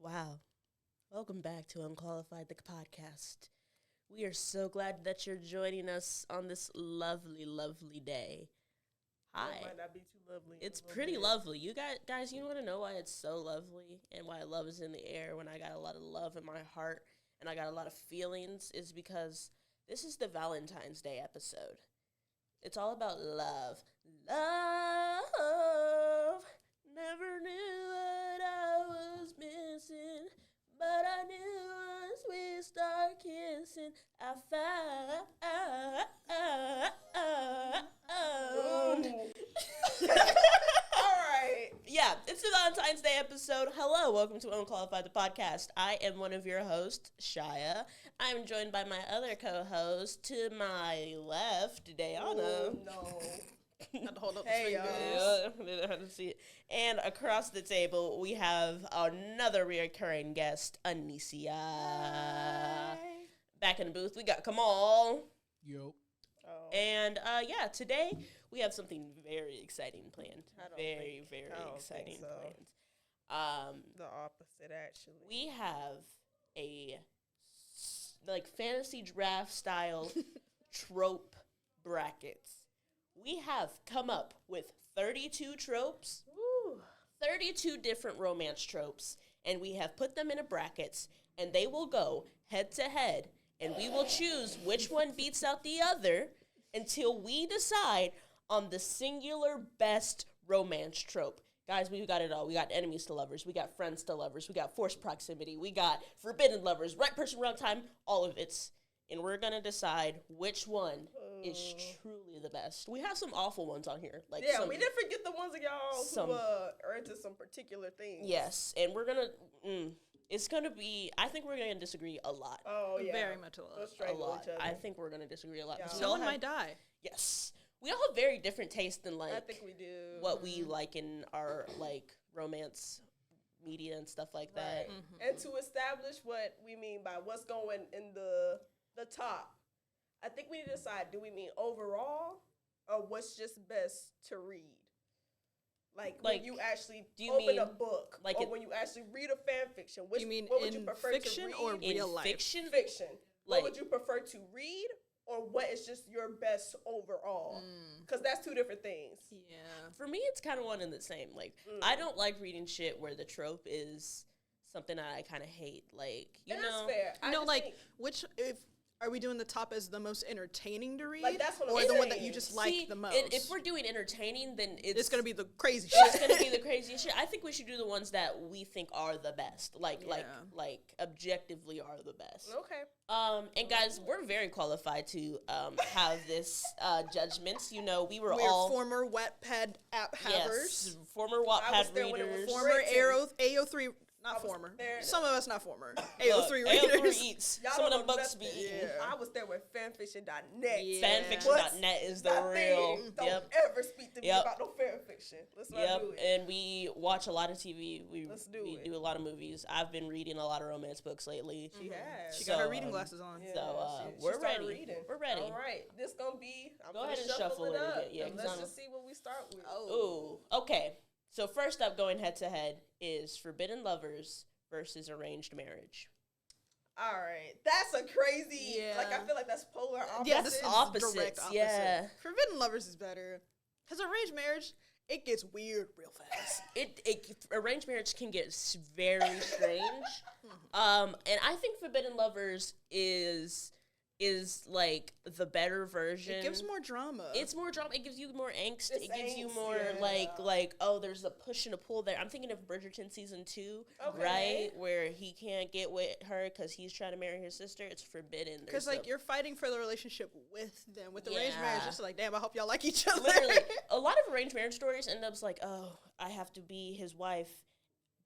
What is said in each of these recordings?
Wow. Welcome back to Unqualified the podcast. We are so glad that you're joining us on this lovely, lovely day. Hi. It might not be too lovely. It's pretty lovely. You guys, you want to know why it's so lovely and why love is in the air when I got a lot of love in my heart and I got a lot of feelings is because this is the Valentine's Day episode. It's all about love. Love. Never knew what I was missing, but I knew once we start kissing, I found. All right. Yeah, it's the Valentine's Day episode. Hello, welcome to Unqualified the podcast. I am one of your hosts, Shia. I'm joined by my other co-host to my left, Dayana. Oh, no. Had to hold up Hey, the y'all. fingers. Yeah, I had to see it. And across the table, we have another recurring guest, Anicia. Hi. Back in the booth, we got Kamal. Yo. Oh. And yeah, today we have something very exciting planned. I don't Very, think- very I don't exciting think so. planned. The opposite, actually. We have a fantasy draft style trope brackets. We have come up with 32 tropes, Woo. 32 different romance tropes, and we have put them in a brackets, and they will go head to head, and we will choose which one beats out the other until we decide on the singular best romance trope. Guys, we've got it all. We got enemies to lovers. We got friends to lovers. We got forced proximity. We got forbidden lovers. Right person, wrong time. All of it. And we're going to decide which one is truly the best. We have some awful ones on here. Yeah, we didn't forget the ones of y'all some- who are into some particular things. Yes, and we're going to... it's going to be... I think we're going to disagree a lot. Oh, yeah. Very much a lot. We'll A strangle lot. each other. I think we're going to disagree a lot. Yeah. because we Someone all have- might die. Yes. We all have very different tastes in, I think we do. what we like in our, romance media and stuff like that. Right. And to establish what we mean by what's going in the top, I think we need to decide, do we mean overall or what's just best to read? Like when you actually do you open mean a book, like or in- when you actually read a fan fiction. Which, You mean what would you in prefer fiction to or read? In real life? fiction? Fiction. Like- What would you prefer to read, or what is just your best overall? Because that's two different things. Yeah. For me, it's kind of one and the same. I don't like reading shit where the trope is something I kind of hate. And that's fair. I No, just like, think, are we doing the top as the most entertaining to read? Like, that's what I'm or the one that saying. you just See, like the most? If we're doing entertaining, then it's going to be the crazy it's shit. gonna be the craziest shit. I think we should do the ones that we think are the best, like objectively are the best. okay. And guys, we're very qualified to have this judgments. You know, we were We're all former Wattpad app havers. yes, former I was Wattpad there when it was readers. Former Written. AO3, I not was former. there. Some of us not former. Look, AO3 AO3 readers. eats. Y'all Some of don't them know books be nothing. eaten. Yeah. I was there with fanfiction.net. Yeah. Fanfiction.net is the That real. thing, don't Yep. ever speak to me Yep. about no fanfiction. Let's not Yep, do it. and we watch a lot of TV. Let's do we it. do a lot of movies. I've been reading a lot of romance books lately. She has. She got her So, reading glasses on. Yeah, So, she we're started ready. Reading. We're ready. All right, this gonna be. I'm Go gonna ahead and shuffle it it a up. bit, yeah, and 'cause let's I'm- just see what we start with. Ooh, okay. So first up, going head to head, is Forbidden Lovers versus Arranged Marriage. All right, that's a crazy. Yeah. Like I feel like that's polar opposite. Yeah, this is Opposites, direct opposite. yeah. Forbidden Lovers is better. Because arranged marriage, it gets weird real fast. Arranged marriage can get very strange. And I think Forbidden Lovers is like the better version. It gives more drama. It's more drama. It gives you more angst. It's It gives you angst, more yeah. oh, there's a push and a pull there. I'm thinking of Bridgerton season 2, Okay. right, where he can't get with her because he's trying to marry his sister. It's forbidden. Because, There's like, you're fighting for the relationship with them. With Yeah. arranged marriage, it's like, damn, I hope y'all like each other. literally a lot of arranged marriage stories end up like, oh, I have to be his wife,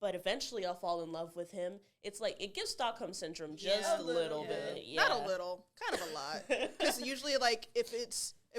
but eventually I'll fall in love with him. It's like it gives Stockholm syndrome just Yeah. a little Yeah. bit. Yeah. Not a little, kind of a lot. Because usually, like, if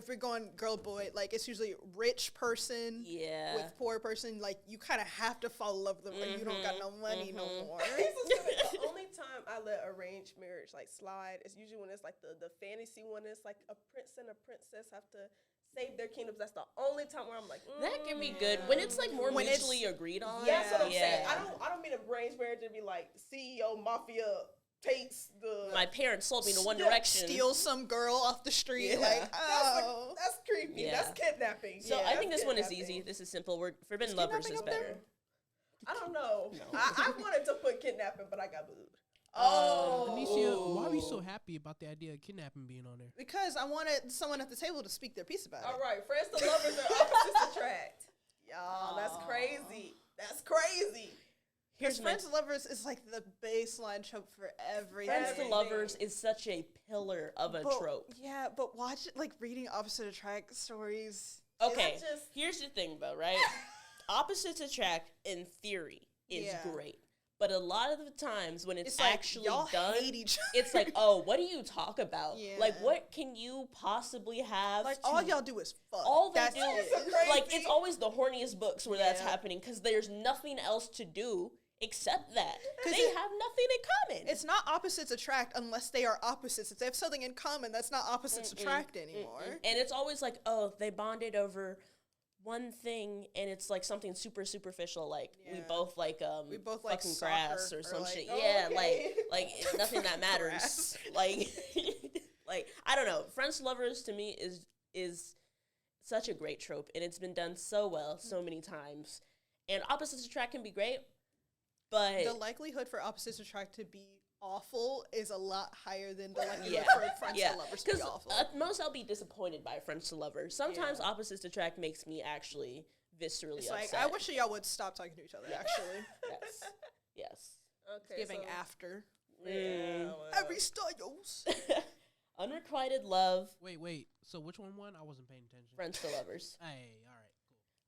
we're going girl boy, like, it's usually rich person Yeah. with poor person. Like, you kind of have to fall in love with them, or you don't got no money no more. The only time I let arranged marriage like slide is usually when it's like the fantasy one. It's like a prince and a princess have to save their kingdoms. That's the only time where I'm like, That can be good when it's like more When it's- mutually agreed on. That's what I'm Yeah. saying. I don't mean a brain marriage to be like CEO mafia takes the. My parents sold me to One Yeah, Direction. Steal some girl off the street, Yeah. like, oh. That's creepy. Yeah. That's kidnapping. So Yeah, I think that's this one is kidnapping. easy. This is simple. Forbidden Is Lovers kidnapping is up there? better. I don't know. No. I wanted to put kidnapping, but I got booed. Anicia, why are you so happy about the idea of kidnapping being on there? Because I wanted someone at the table to speak their piece about All it. right, friends to lovers are opposites attract. Y'all, that's crazy. That's crazy. Here's my Friends to lovers is like the baseline trope for everything. Friends to everything. Lovers is such a pillar of a But- trope. Yeah, but watch it, like reading opposite attract stories. Okay, It's just- here's the thing though, right? Opposites attract in theory is Yeah. great. But a lot of the times when it's, It's like actually y'all done, hate each other. it's like, oh, what do you talk about? Yeah. Like, what can you possibly have? Like to all y'all do is fuck. all they That's do, it. so crazy. like it's always the horniest books where that's Yeah. happening because there's nothing else to do except that. 'Cause They it- have nothing in common. It's not opposites attract unless they are opposites. If they have something in common, that's not opposites attract anymore. And it's always like, oh, they bonded over one thing, and it's like something super superficial, like we Yeah. both like We both like fucking soccer grass or or, some like- shit. Oh, Yeah, okay. like nothing that matters. Grass. Like, like I don't know. Friends to Lovers to me is such a great trope, and it's been done so well so many times. And opposites attract can be great, but The likelihood for opposites attract to be awful is a lot higher than the likelihood yeah, for friends yeah. to lovers to be awful. At most I'll be disappointed by Friends to Lovers. Sometimes Yeah. opposites attract makes me actually viscerally It's upset. like I wish y'all would stop talking to each other. Actually, Yes. Yes. Okay, giving so, after yeah, well, every styles. Unrequited Love, Wait. So which one won? I wasn't paying attention. Friends to Lovers. Hey,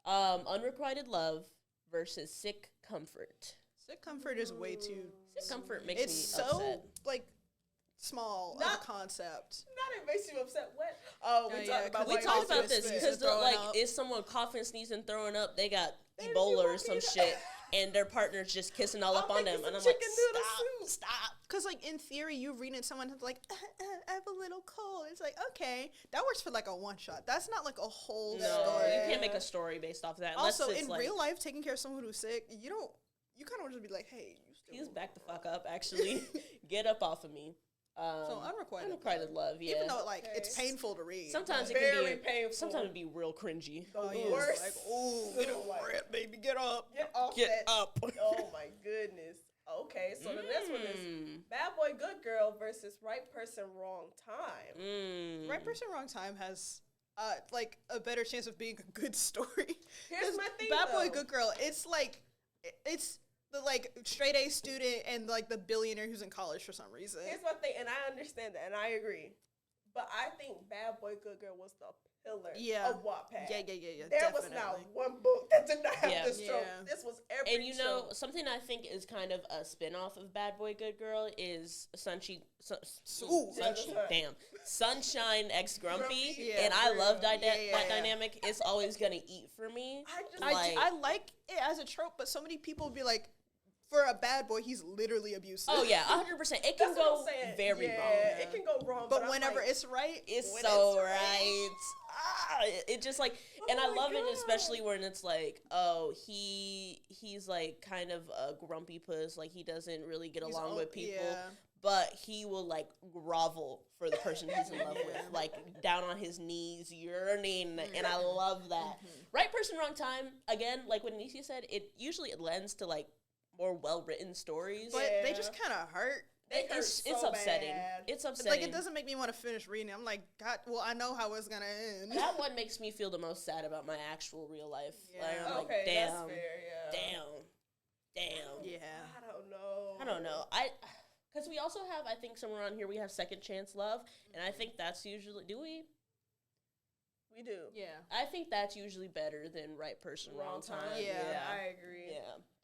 all right, cool. Unrequited Love versus Sick Comfort. Sick comfort is way too. Sick Comfort makes It's me so upset. like small of Not- a concept. Not it makes you upset. What? Oh, we Oh, yeah, talked about 'cause We like, talked also about it's this spit because and throwing like up. is someone coughing, sneezing, throwing up, they got They didn't Ebola or want some me to- shit, and their partner's just kissing all up I'll on make you them, and some I'm like, chicken noodle stop, soup. stop. Because like in theory, you read it, someone like I have a little cold. It's like okay, that works for like a one shot. That's not like a whole No, story. you can't make a story based off of that. Unless Also, it's in like, real life, taking care of someone who's sick, you don't. You kind of want to be like, hey, you still. he's back the fuck up. Actually, get up off of me. So unrequited. Love, yeah. Even though like it's Okay. painful to read. Sometimes it Very can be painful. Sometimes it be real cringy. The Oh, yeah, worst. it's like, ooh, get Like, over it, baby, get up. Get off Get that. up. Oh my goodness. Okay, so the next one is Mm. Bad Boy Good Girl versus Right Person Wrong Time. Mm. Right person, wrong time has like a better chance of being a good story. Here's 'Cause my thing, Bad Boy, though. Good Girl. It's like it's the like straight A student and like the billionaire who's in college for some reason. Here's my thing, and I understand that, and I agree. But I think Bad Boy Good Girl was the pillar Yeah. of Wattpad. Yeah. There definitely. was not one book that did not have Yeah. this trope. Yeah. This was every And you know, trope. something I think is kind of a spin-off of Bad Boy Good Girl is Sunshine Yeah, damn. Sunshine X Grumpy. Grumpy, yeah, and I love yeah, that yeah. dynamic. It's always gonna eat for me. I just Like- I like it as a trope, but so many people would be like, for a bad boy, he's literally abusive. Oh yeah, 100%. It can that's what go I'm saying. very yeah, wrong. It can go wrong. But I'm whenever like, it's right, It's when so it's right. It just like, and I my love it God. especially when it's like, oh, he's like kind of a grumpy puss, like he doesn't really get He's along all- with people, yeah. but he will like grovel for the person he's in love with, Yeah. like down on his knees, yearning, and I love that. Right person, wrong time. Again, like what Anicia said, it lends to like more well written stories. But they Yeah. just kind of hurt. They hurt It's so upsetting. bad. It's It's upsetting. like, it doesn't make me want to finish reading. I'm like, God, well, I know how it's going to end. That one makes me feel the most sad about my actual real life. Like, Yeah. I'm like, Okay, damn, that's fair. Yeah. damn. Yeah. I don't know. I don't know. Because we also have, I think somewhere on here we have Second Chance Love, and I think that's usually, do we? We do. Yeah. I think that's usually better than Right Person, Wrong Time. Yeah. I agree. Yeah.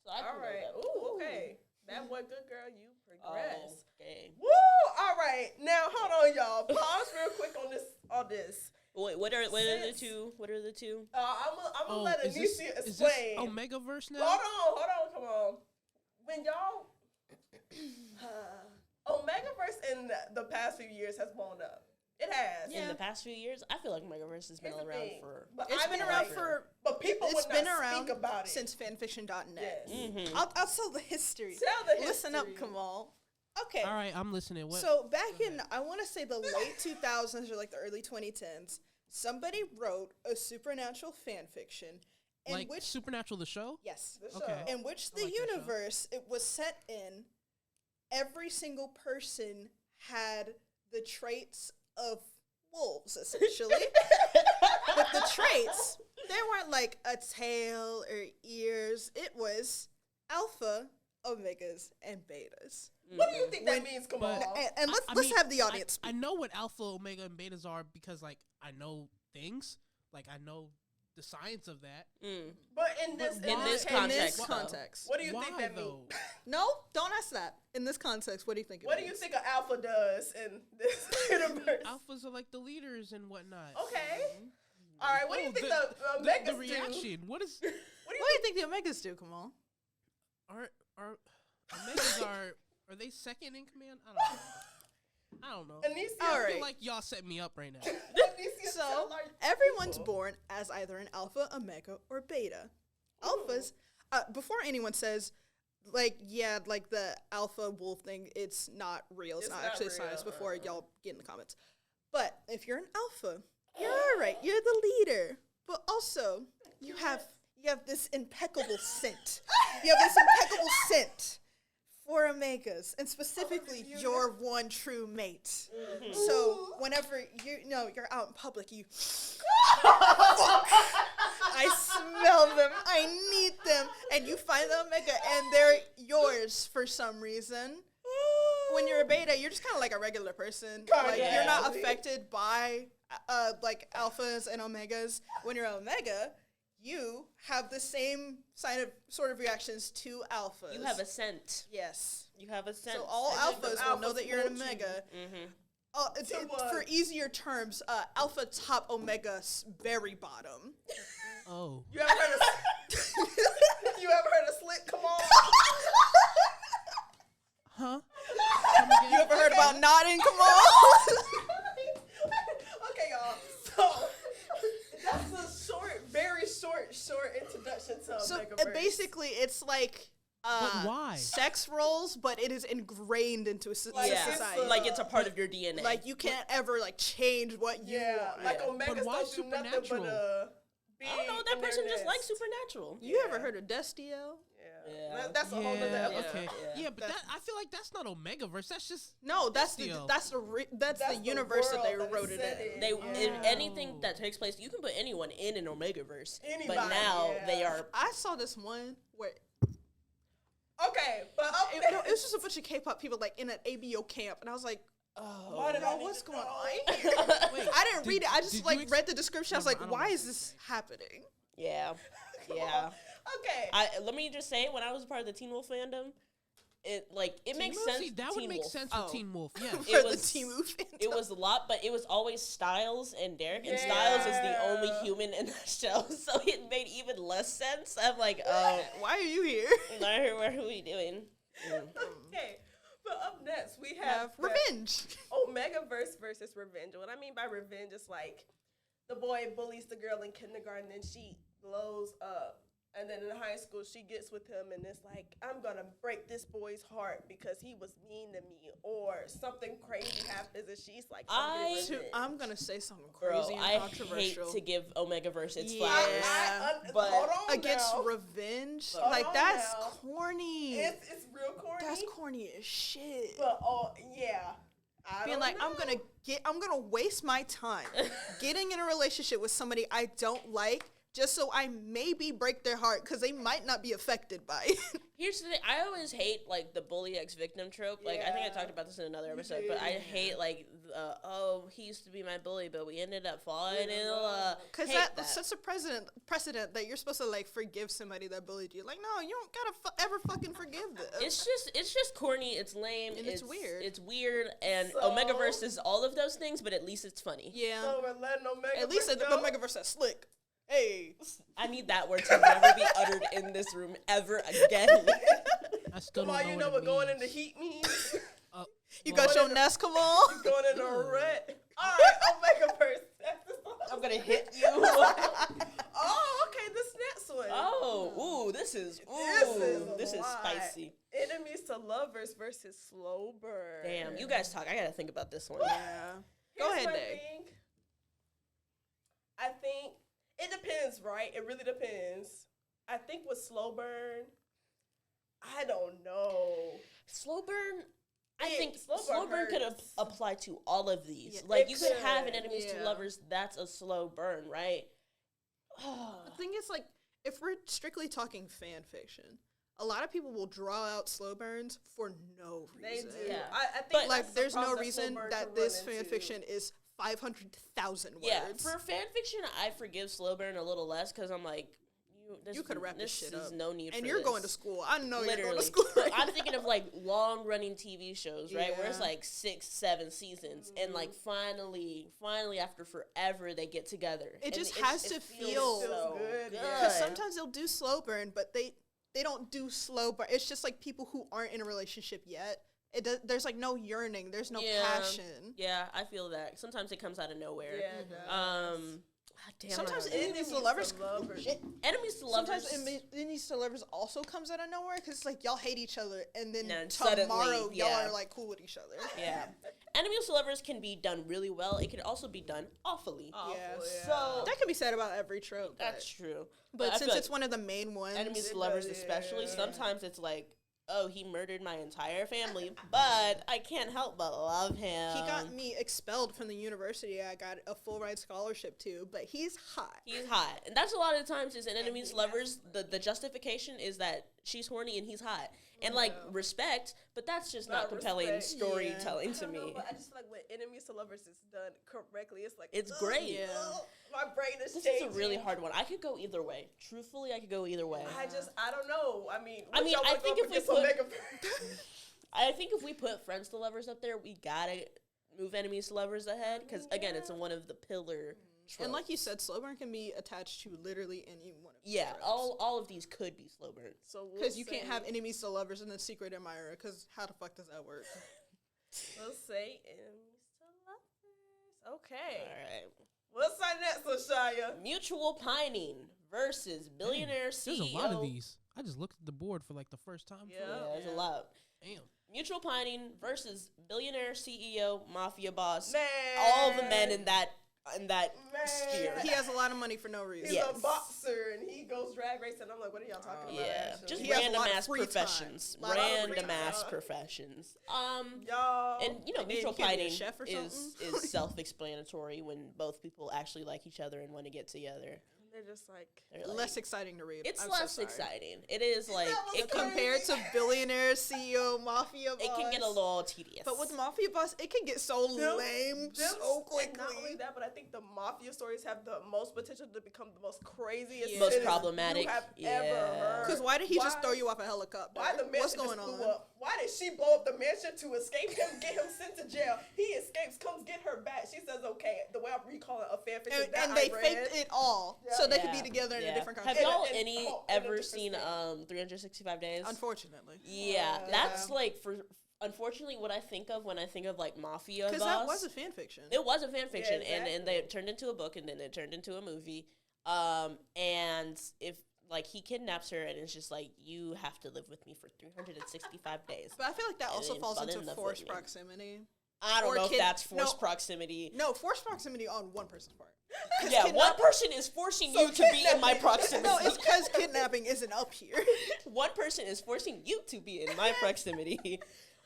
So I All can right. go that way. Ooh, okay. Bad Boy Good Girl, you progress. Okay. Woo! All right. Now hold on, y'all. Pause real quick on this. Wait, what are the Since- two? What are the two? I'm gonna let is Anicia this explain. Omegaverse now? Hold on, come on. When y'all Omegaverse in the past few years has blown up. It has. In the past few years, I feel like Omegaverse has been Here's the around thing. for. But It's I been mean, around like, for. But people It's would been not around speak about it. since fanfiction.net. Yes. Mm-hmm. I'll tell the history. Tell the Listen up, history. Kamal. Okay. All right, I'm listening. What? So back in, I want to say the late 2000s or like the early 2010s, somebody wrote a supernatural fan fiction in like which Supernatural the show? yes, The Okay. show. in which I the like that show. universe it was set in, every single person had the traits of wolves essentially. But the traits, they weren't like a tail or ears. It was alpha, omegas, and betas. What do you think that means, Kamal? And let's I let's mean, have the audience I speak. know what alpha, omega, and betas are because, like, I know things. Like, I know the science of that. But in this In this In context, this though. context. what do you Why, think that though? means? No, don't ask that. In this context, what do you think? What do you think an alpha does in this universe? Alphas are like the leaders and whatnot. Okay. All right. What do you Oh, think the the Omegas the do? reaction? What is What do What you do you think the omegas do, Kamal? are omegas are they second in command? I don't know. Anicia, All I right. feel like y'all set me up right now. Anicia, So tell our everyone's people. born as either an alpha, omega, or beta. Alphas. Before anyone says, like, yeah, like the alpha wolf thing, it's not real. It's, It's not not actually real. science. Before y'all get in the comments, but if you're an alpha, you're all right. You're the leader, but also you have this impeccable scent. You have this impeccable scent for omegas, and specifically your one true mate. So whenever you're out in public, you I smell them, I need them, and you find the omega, and they're yours for some reason. When you're a beta, you're just kind of like a regular person. Like you're not Kinda. affected by like alphas and omegas. When you're an omega, you have the same sort of reactions to alphas. You have a scent. yes. You have a scent. So all And then the alphas will know alphas that you're an want you. omega. Mm-hmm. For easier terms, alpha top, omega very bottom. Oh, You ever heard of you ever heard of slit? Come on. huh? You ever heard about nodding? Come on. Okay, y'all. So that's a very short introduction to So Omegaverse. basically, it's like But why? sex roles, but it is ingrained into Like, Yeah, society. like it's a part of your DNA. Like you can't ever like change what you yeah, want. like Yeah. Omegas But why don't do nothing but supernatural? be I don't know. That in their person just nest. likes supernatural. You ever heard of Destiel? Yeah. Yeah. That's a whole nother Yeah, episode. okay. Yeah. Yeah, but that I feel like that's not Omegaverse. That's just No, that's the Destiel. that's the That's the the universe that they world that wrote it set in. it. They Yeah. in anything that takes place, you can put anyone in an Omegaverse. But Anybody, now yeah. they are. I saw this one where Okay, but up it next, was just a bunch of K-pop people like in an ABO camp, and I was like, Why did I need what's to going know? on? wait. I didn't read it. I just did like you read the description. I was No, like, I don't why know. is this happening? Yeah, yeah. Okay. Let me just say, when I was part of the Teen Wolf fandom, it makes Wolf? sense. See, that Teen would make Wolf. sense Oh. with Teen Wolf. Yeah. For It the was- Team fandom. It was a lot, but it was always Styles and Derek, and Styles is the only Yeah. human in that show, so it made even less sense. I'm like, oh, Why are you here? what are we doing? Okay. But up next we have the Revenge. Omegaverse versus revenge. What I mean by revenge is like the boy bullies the girl in kindergarten and she blows up. And then in high school, she gets with him and it's like, I'm going to break this boy's heart because he was mean to me. Or something crazy happens and she's like, I'm getting revenge. I'm gonna say something Bro, crazy and I controversial. hate to give Omegaverse its Yeah. flowers. But hold on Against now. revenge, Hold like on that's now. corny. It's real corny. That's corny as shit. But, yeah. I Being don't like, know. I'm gonna waste my time getting in a relationship with somebody I don't like just so I maybe break their heart because they might not be affected by it. Here's the thing. I always hate, like, the bully ex-victim trope. Like, I think I Yeah. talked about this in another episode, but I hate, like, he used to be my bully, but we ended up falling in love. Because Hate that sets a precedent that you're supposed to, like, forgive somebody that bullied you. Like, no, you don't gotta ever fucking forgive them. It's just corny. It's lame. And it's weird. It's weird. And So- Omegaverse is all of those things, but at least it's funny. yeah. So we're letting Omegaverse At least the go. Omegaverse is slick. Hey. I need that word to never be uttered in this room ever again. I still Come don't on, know you what know it what going means. into heat means? You got your nest, come on. Going in a rut. All right, I'll make a person. I'm gonna hit you. Oh, okay, this next one. Oh, this is lot. spicy. Enemies to lovers versus slow burn. Damn, you guys talk. I gotta think about this one. Yeah. Go Here's ahead, my Day. thing. I think it depends, right? It really depends. I think with slow burn, I don't know. Slow burn. I Yeah, think slow slow burn burn could hurts. apply to all of these. Yeah, like it you could have an could, enemies to yeah. lovers. That's a slow burn, right? The thing is, like, if we're strictly talking fan fiction, a lot of people will draw out slow burns for no They reason. do. Yeah. I think But, that's Like, the there's no problem that slow reason burn that can this run fan into. fiction is 500,000 words. Yeah, for fan fiction, I forgive slow burn a little less because I'm like, You could wrap this shit is up. no need And for you're going to this. school. I know you're going Literally. to school. Right I'm now. thinking of like long running TV shows, right? Where it's Yeah. like 6-7 seasons, and like finally after forever they get together. It And just it's- has to feels feel so good, yeah. Because sometimes they'll do slow burn, but they don't do slow burn. It's just like people who aren't in a relationship yet. There's like no yearning. There's no Yeah. passion. Yeah, I feel that. Sometimes it comes out of nowhere. Yeah, it does. Damn, Sometimes I don't it know. needs to Enemies lovers. to lovers. Shit. enemies to lovers. Sometimes it needs to lovers also comes out of nowhere because it's like y'all hate each other and then And tomorrow suddenly, y'all yeah. are like cool with each other. Yeah, enemies to lovers can be done really well. It can also be done awfully. Awful, Yeah. So That can be said about every trope. that's true. but I since feel it's like one of the main ones, enemies to It lovers, does, especially, yeah. sometimes it's like, oh, he murdered my entire family, but I can't help but love him. he got me expelled from the university I got a full ride scholarship to, but he's hot. He's hot, and that's a lot of the times is in enemies to lovers. The justification is that she's horny and he's hot, and like respect, but that's just not Not compelling respect. storytelling I to don't know, me. but I just feel like when enemies to lovers is done correctly, it's like It's ugh, great. Yeah. ugh, my brain is This changing. is a really hard one. I could go either way. Truthfully, I could go either way. I don't know. I mean, I mean, y'all I wanna think go if we up against put- I think if we put friends to lovers up there, we gotta move enemies to lovers ahead because again, it's one of the pillar. And like you tropes. said, slow burn can be attached to literally any one of these yeah, tropes. all of these could be slow burn. so Because you can't have enemies to lovers and then secret admirer. Because how the fuck does that work? We'll say enemies to lovers. Okay. All right. What's our next one, Shia? Mutual pining versus billionaire CEO. There's a lot of these. I just looked at the board for like the first time. Yeah. Yeah, there's a lot. Damn. Mutual pining versus billionaire CEO, mafia boss. Man. All the men in that Man. sphere. He has a lot of money for no reason. He's Yes. a boxer and he goes drag racing. I'm like, what are y'all talking about? Yeah, actually? just He has a random lot of ass free time. professions. Lot of free Random ass time. professions. Y'all. And you know, Like, mutual you can't be a pining chef or is something? self-explanatory when both people actually like each other and want to get together. they're just like, They're like- Less exciting to read. It's I'm so less sorry. exciting. It is like That was it can, Compared to billionaire CEO mafia boss. it can get a little tedious. But with mafia boss, it can get so lame so and not only quickly. that, but I think the mafia stories have the most potential to become the most craziest, Yeah. Most sentence problematic. you have Yeah. ever heard. Because why did he just throw you off a helicopter? Why the mansion What's going just blew on? up? Why did she blow up the mansion to escape him, get him sent to jail? He escapes, comes get her back. She says, "Okay." The way I'm recalling a fanfiction And, that and they I read, faked it all so they could be Yeah. together in a Yeah. different Have country. y'all In a any different ever state. seen 365 Days? Unfortunately. Yeah, that's Yeah. like unfortunately what I think of when I think of like mafia Because boss. that was a fan fiction. It was a fan fiction, Yeah, and they turned into a book, and then it turned into a movie. And if like he kidnaps her, and it's just like you have to live with me for 365 days. But I feel like that And also then falls fall in into love forced with me. proximity. I don't Or know if that's forced no. proximity. No, forced proximity on one person's part. 'Cause Yeah, one kidnap- person is forcing So you to be in my kidnapping- proximity. No, it's because kidnapping isn't up here. One person is forcing you to be in my proximity.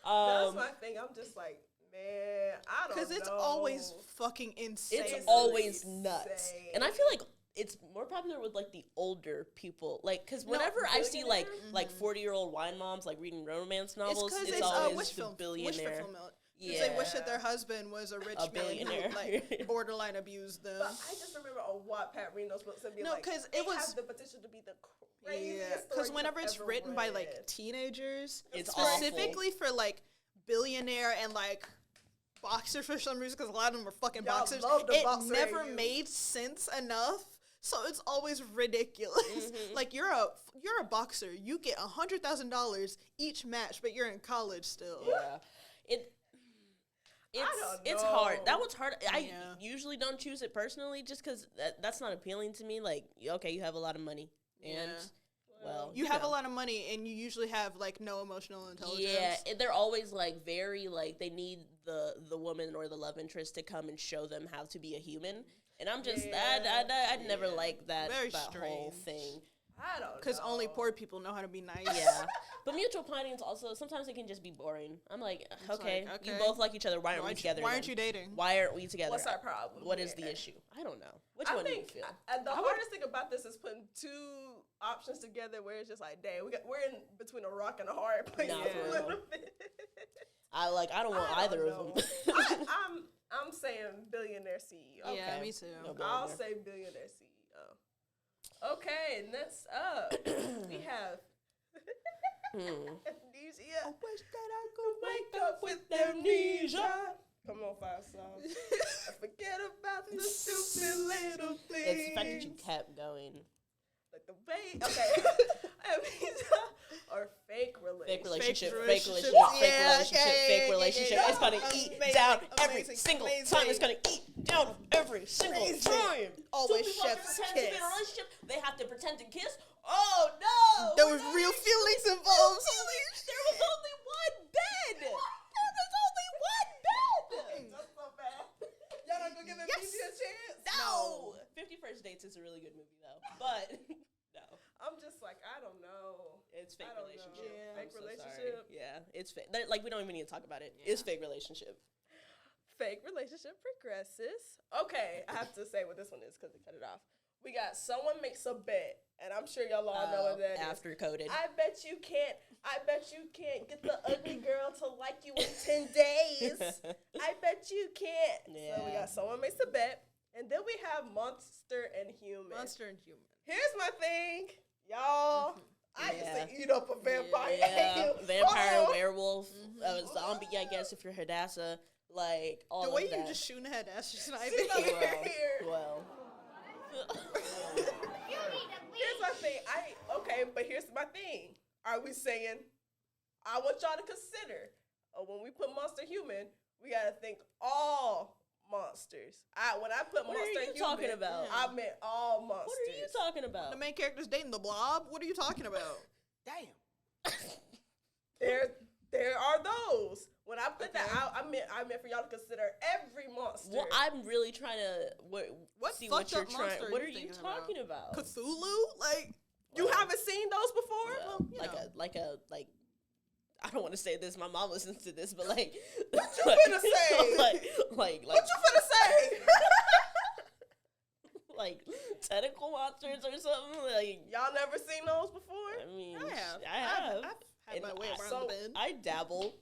that's my thing. I'm just like, man, I don't know. Because it's always fucking insane. It's always nuts, insane. and I feel like it's more popular with like the older people, like because whenever I see like 40-year-old wine moms like reading romance novels, because it's it's always wish the film, billionaire. fulfillment. Yeah. They wish that their husband was a rich A man billionaire. who like borderline abused them. But I just remember on Wattpad reading those books and being No, like, 'cause it they was- have the potential to be the craziest Yeah, story because you whenever have it's ever written by like read. teenagers, It's specifically for like billionaire and like boxers for some reason, because a lot of them are fucking Y'all boxers. love the It boxer never in you. made sense enough, so it's always ridiculous. Like you're a boxer, you get $100,000 each match, but you're in college still. Yeah, it. It's hard. That know. one's hard. I Yeah. usually don't choose it personally, just because that's not appealing to me. Like, okay, you have a lot of money, and Yeah. well, You have know. a lot of money, and you usually have like no emotional intelligence. Yeah, they're always like very like they need the woman or the love interest to come and show them how to be a human, and I'm just I'd never like that Very that whole strange. thing. I don't know. Because only poor people know how to be nice. Yeah, but mutual pinings also sometimes it can just be boring. I'm like, okay, like, you okay. both like each other. Why aren't we together? Why aren't then? you dating? Why aren't we together? What's our problem? What is the Yeah. issue? I don't know. Which I one think do you feel? the hardest thing about this is putting two options together where it's just like, dang, we're in between a rock and a hard place. Nah, a for real. little bit. I don't want I either don't of know. them. I'm saying billionaire CEO. Yeah, Okay. me too. No I'll billionaire. say billionaire CEO. Okay, next up we have amnesia. I wish that I could Wake up with amnesia. Come on, 5 songs. Forget about the stupid little things. It's the fact that you kept going. Like the way, okay, amnesia or fake Fake relationship. relationship, relationships. fake Yeah, relationship, okay, fake yeah, relationship. yeah, It's gonna yeah. eat Amazing, down every amazing, single amazing. time. It's gonna eat down every single Amazing. time. Always Two people have to chef's pretend to be in a kiss. relationship. They have to pretend to kiss. Oh no! There was real feelings involved. There was only one bed. There was only one bed. That's so bad. Y'all not gonna give amnesia a chance? No. 50 First Dates is a really good movie though, but no, I'm just like, I don't know. it's fake I don't know. relationship. Yeah. I'm Fake so sorry. relationship. Yeah, it's fake. Like we don't even need to talk about it. It's fake relationship. Fake relationship progresses. Okay, I have to say what this one is because they cut it off. We got someone makes a bet, and I'm sure y'all all know what that is. After coded. I bet you can't get the ugly girl to like you in 10 days. I bet you can't. So we Yeah. got someone makes a bet, and then we have monster and human. Monster and human. Here's my thing, y'all. I Yeah. used to eat up a vampire. Yeah, vampire, Hold on. werewolf, zombie. I guess if you're Hadassah, like all The of way that. you just shoot in the head, that's just not See, even. look here. well. Here's my thing. But here's my thing. Are we saying, I want y'all to consider, when we put monster human, we gotta think all monsters. When I put What monster are you and human, talking about? I meant all monsters. What are you talking about? The main character's dating the blob. What are you talking about? Damn. There are those. When I put that Okay. out, I meant for y'all to consider every monster. Well, I'm really trying to What see fucked what you're up monster trying. are What you are you thinking about? talking about? Cthulhu? Like, You haven't seen those before? Well, you like know. like I don't want to say this. My mom listens to this, but like What you finna say? like What you finna say? like tentacle monsters or something. Like Y'all never seen those before? I mean, I have. I have. I've had And my way around so the bend. I dabble.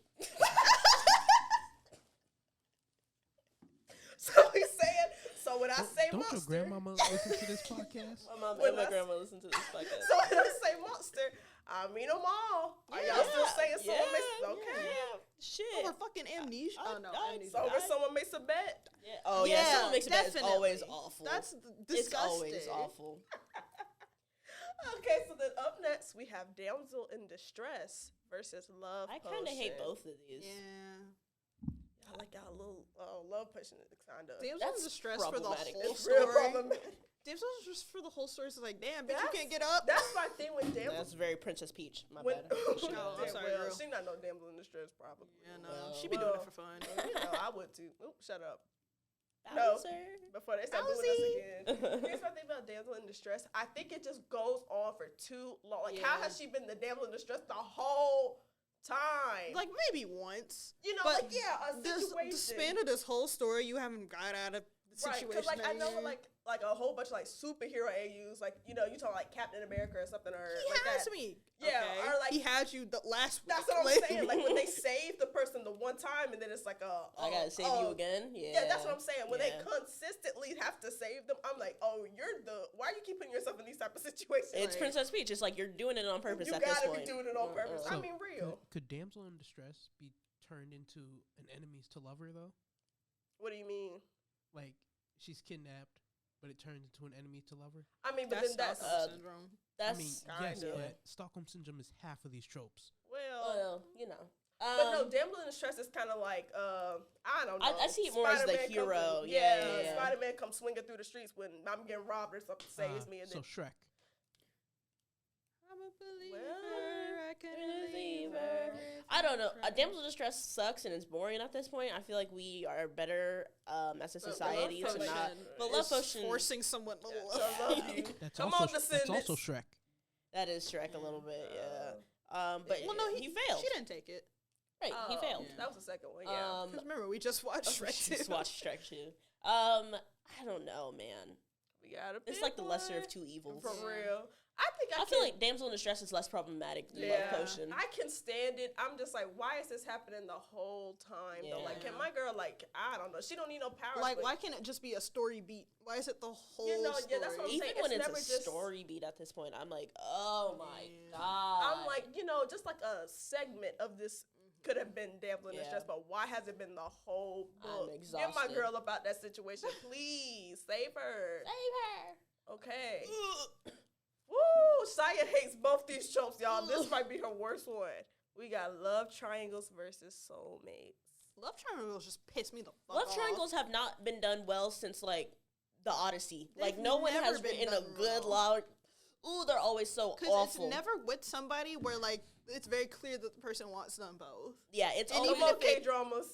So he's saying, so when I say Don't monster, your grandmama listen to this podcast? My mom When and my I- grandma listen to this podcast. so when I say monster, I mean them all. Are y'all still saying someone makes okay? Yeah, shit. Over fucking amnesia. I- Oh no, I- amnesia. So when someone makes a bet, Yeah. Oh yeah, someone makes a bet. It's always definitely. awful. That's it's disgusting. always awful. okay. So then up next we have damsel in distress versus love. I kind of hate potion. both of these. Yeah. I like y'all little love potion kind of. Damsel That's in distress for the problematic. whole It's real story. problematic. Damsel in distress for the whole story is like, damn, bitch, you That's- can't get up. That's my thing with damsel. That's very Princess Peach. My When, bad. No, I'm sorry, well, girl. she not no damsel in distress, probably. Yeah, no, Well, she be doing well. it for fun. You know, I would too. Oop, shut up. No. Bowser. Before they start doing this again. Here's my thing about damsel in distress. I think it just goes on for too long. Like, how Yeah. has she been the damsel in distress the whole time? Like maybe once. you know, but like yeah, a situation. The span of this whole story, you haven't got out of the Right, situation. because like I know that you're in. like a whole bunch of like superhero AUs, like you know, you talk like Captain America or something, or he like has that. me. Yeah, okay? or, like- he had you the last week. That's what I'm saying. Like when they save the person the one time, and then it's like I gotta save you again. Yeah. Yeah, that's what I'm saying. When they Yeah. consistently have to save them, I'm like, oh, why are you keep putting yourself in these type of situations? It's Like, Princess Peach. It's like you're doing it on purpose you at this gotta point. be doing it on purpose. I So, mean, real. Could damsel in distress be turned into an enemies to lover though? What do you mean? Like she's kidnapped, but it turns into an enemy to lover. I mean, but That's then that's Stockholm syndrome. That's I mean, yes, kinda. but Stockholm syndrome is half of these tropes. well, well, you know. But no, damsel in distress is kind of like I don't know. I see it more as the Spider-Man hero. comes in- Yeah. Spider-Man comes swinging through the streets when I'm getting robbed or something, saves me, and So then Shrek. I'm a believer. Well, I can believe I don't know. Damsel in distress sucks and it's boring at this point. I feel like we are better as a society Love to not. Potion But Love is Potion, forcing someone to I love. love you. That's Come also on, that's also Descendants. Shrek. that is Shrek a little bit, yeah. But Well, no, he failed. She didn't take it. Right, he Oh, failed. That was the second one. Yeah. Because remember, we just watched Shrek Just 2. watch Shrek 2. I don't know, man. We got a It's like the lesser of two evils. For real. I I feel like Damsel in Distress is less problematic than Love Potion. I can stand it. I'm just like, why is this happening the whole time? Though, like, can my girl, like, I don't know, she don't need no powers. Like, but why can't it just be a story beat? Why is it the whole yeah, story? that's what I'm Even saying. when It's it's never a just story beat at this point, I'm like, oh my Yeah. god. I'm like, just like a segment of this could have been Damsel in Distress, but why has it been the whole book? I'm Get my exhausted. girl about that situation, please. Save her. Save her. Okay. Woo! Saya hates both these tropes, y'all. This might be her worst one. We got love triangles versus soulmates. Love triangles just piss me the fuck Love off. triangles have not been done well since like the Odyssey. Like They've no one never has been written a done good well. love. Ooh, they're always so Because awful. it's never with somebody where, like, it's very clear that the person wants them both. Yeah, it's And always even Come if on, they- K-dramas.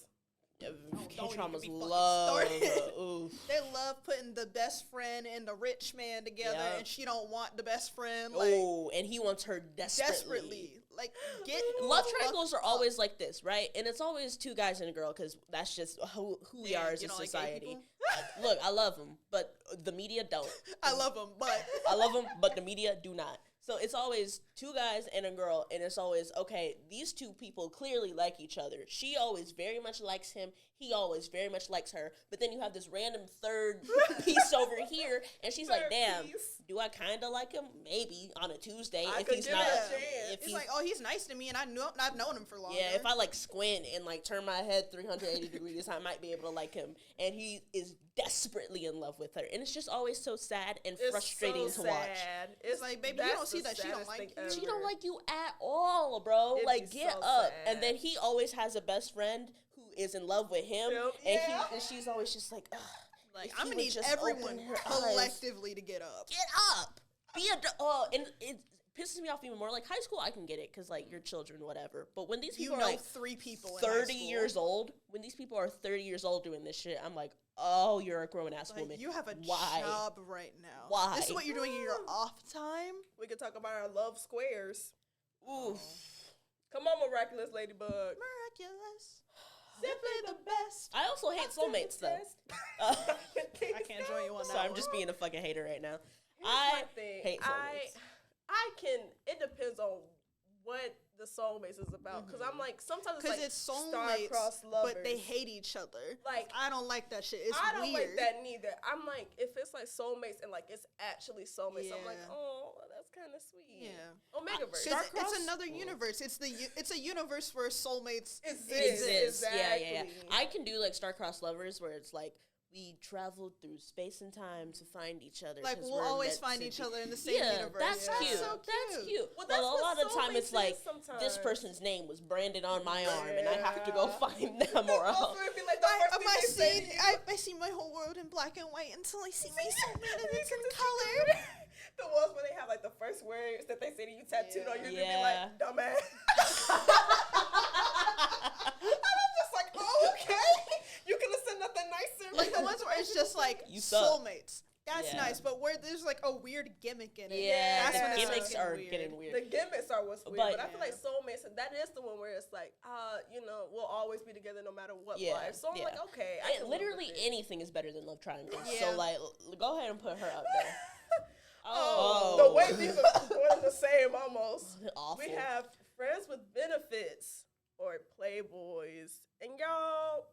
don't K-dramas even get me fucking love. started. Oof. They love putting the best friend and the rich man together, Yeah. and she don't want the best friend. Like, Oh, and he wants her desperately. Like, get Love the triangles fuck are always like this, right? And it's always two guys and a girl because that's just who we Damn, are as you a don't like gay society. people? Look, I love them, but the media don't. I love them, but I love them, but the media do not. So it's always two guys and a girl, and it's always, okay, these two people clearly like each other. She always very much likes him. He always very much likes her. But then you have this random third piece over here, and she's like, Third damn, piece. do I kind of like him? Maybe on a Tuesday I if could he's give not. it a chance. If it's he's, like, oh, he's nice to me, and I've known him for longer. yeah, if I like squint and like turn my head 380 degrees, I might be able to like him. And he is desperately in love with her, and it's just always so sad and It's frustrating so to watch. sad. It's like, baby, you that's don't see the that she don't saddest like thing you. She ever. don't like you at all, bro. It'd Like, be get so up. sad. And then he always has a best friend who is in love with him, Yep. and Yeah. and she's always just like, ugh. Like, If I'm he gonna would need just everyone open her eyes. collectively to get up. Get up. Be a and it pisses me off even more. Like high school, I can get it because like you're children, whatever. But when these You people know are like 3 people in high 30 school. years old, when these people are 30 years old doing this shit, I'm like, oh, you're a grown ass Like, woman. you have a Why? job right now. Why? This is what you're doing in your off time? We could talk about our love squares. Oof. Come on, miraculous ladybug. Miraculous. Simply the best. I also hate soulmates though. I can't join you on that So I'm one. just being a fucking hater right now. Here's I my thing. hate soulmates. I can. It depends on what the soulmates is about. Because I'm like, sometimes Because it's like it's soulmates, star-crossed lovers. but they hate each other. Like, I don't like that shit. It's I don't weird. like that neither. I'm like, if it's like soulmates and like it's actually soulmates, I'm like, Yeah. oh, that's kind of sweet. Yeah. Omegaverse. Because it's Star-crossed? another universe. It's a universe where soulmates Exists. Yeah. Exactly. I can do like star-crossed lovers where it's like we traveled through space and time to find each other. Like, 'cause we'll we're always meant find to each be. other in the same Yeah, universe. that's Yeah. cute. So That's cute. Well, But that's a what lot of the time it's soulmates like is sometimes. this person's name was branded on my arm, and I have to go Yeah. find them or else. Also, it'd be like the first thing they say to you. I see my whole world in black and white until I see my soulmate and it's in color. The ones where they have like the first words that they say to you tattooed on you, Yeah. they be like, dumbass. And I'm just like, oh, okay. You could have said nothing nicer. Like the ones where it's just like You suck. soulmates. That's Yeah. nice, but where there's like a weird gimmick in it. Yeah, that's when the it gimmicks starts are weird. getting weird. The gimmicks are what's weird, But- but I feel like soulmates, that is the one where it's like, we'll always be together no matter what Yeah, life. So I'm yeah. like, okay. I And can live literally with it. anything is better than love triangles. Yeah. So like, go ahead and put her up there. Oh, the way these are going the same almost. Awful. We have friends with benefits or playboys, and y'all,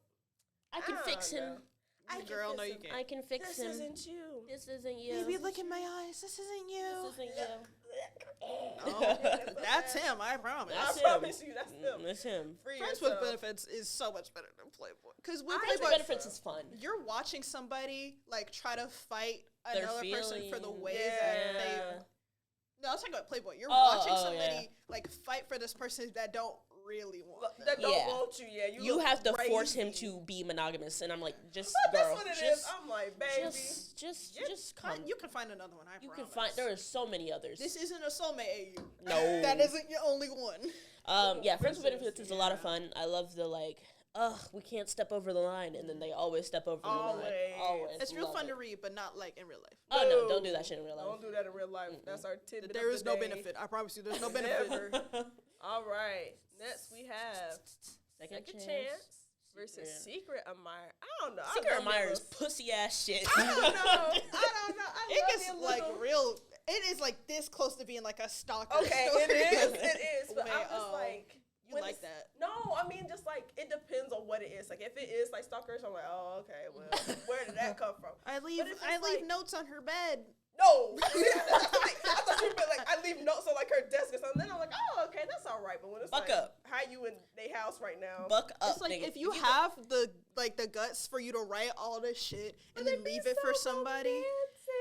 I can fix don't him. know. I can Girl, fix no, you him. can't. I can fix This him. isn't you. This isn't you. Baby, look in my eyes. This isn't you. This isn't you. Oh, that's him. I promise. That's I him. promise you, that's him. That's him. Free Friends yourself. with benefits is so much better than Playboy. Because with Friends with Playboy, benefits is fun. you're watching somebody like try to fight Their another person for the feelings. ways Yeah. that they. No, I'm talking about Playboy. You're Oh, watching oh, somebody yeah. like fight for this person that don't really want them. That don't Yeah. want you, yeah. You look have to force him crazy. to be monogamous, and I'm like, just But girl, that's what it just, is. I'm like, baby. just come. You can find another one. I You promise. can find. There are so many others. This isn't a soulmate AU. No. That isn't your only one. Yeah, Friends with Benefits is a lot of fun. I love the like, we can't step over the line, and then they always step over the line. Always. It's real Love fun it. to read, but not like in real life. Oh no, don't do that shit in real life. Don't do that in real life. That's our tidbit. There of is the no day. benefit. I promise you, there's no benefit. Never. All right. Next, we have Second Chance versus Secret Admirer. I don't know. Secret I love Admirer me a is little- pussy ass shit. I don't know. I It love gets me a like little- real. It is like this close to being like a stalker. Okay, story. it is. But Wait, I'm just like. you when like it's- that? No, I mean just like it depends on what it is. Like if it is like stalkers, I'm like, oh okay, well, where did that come from? I leave But if it's like- notes on her bed. No, I thought you meant like I leave notes on like her desk or something. Then I'm like, oh okay, that's all right. But when it's Buck like, up. how you in their house right now? Buck up, It's like nigga. if you have the guts for you to write all this shit and then leave it for somebody.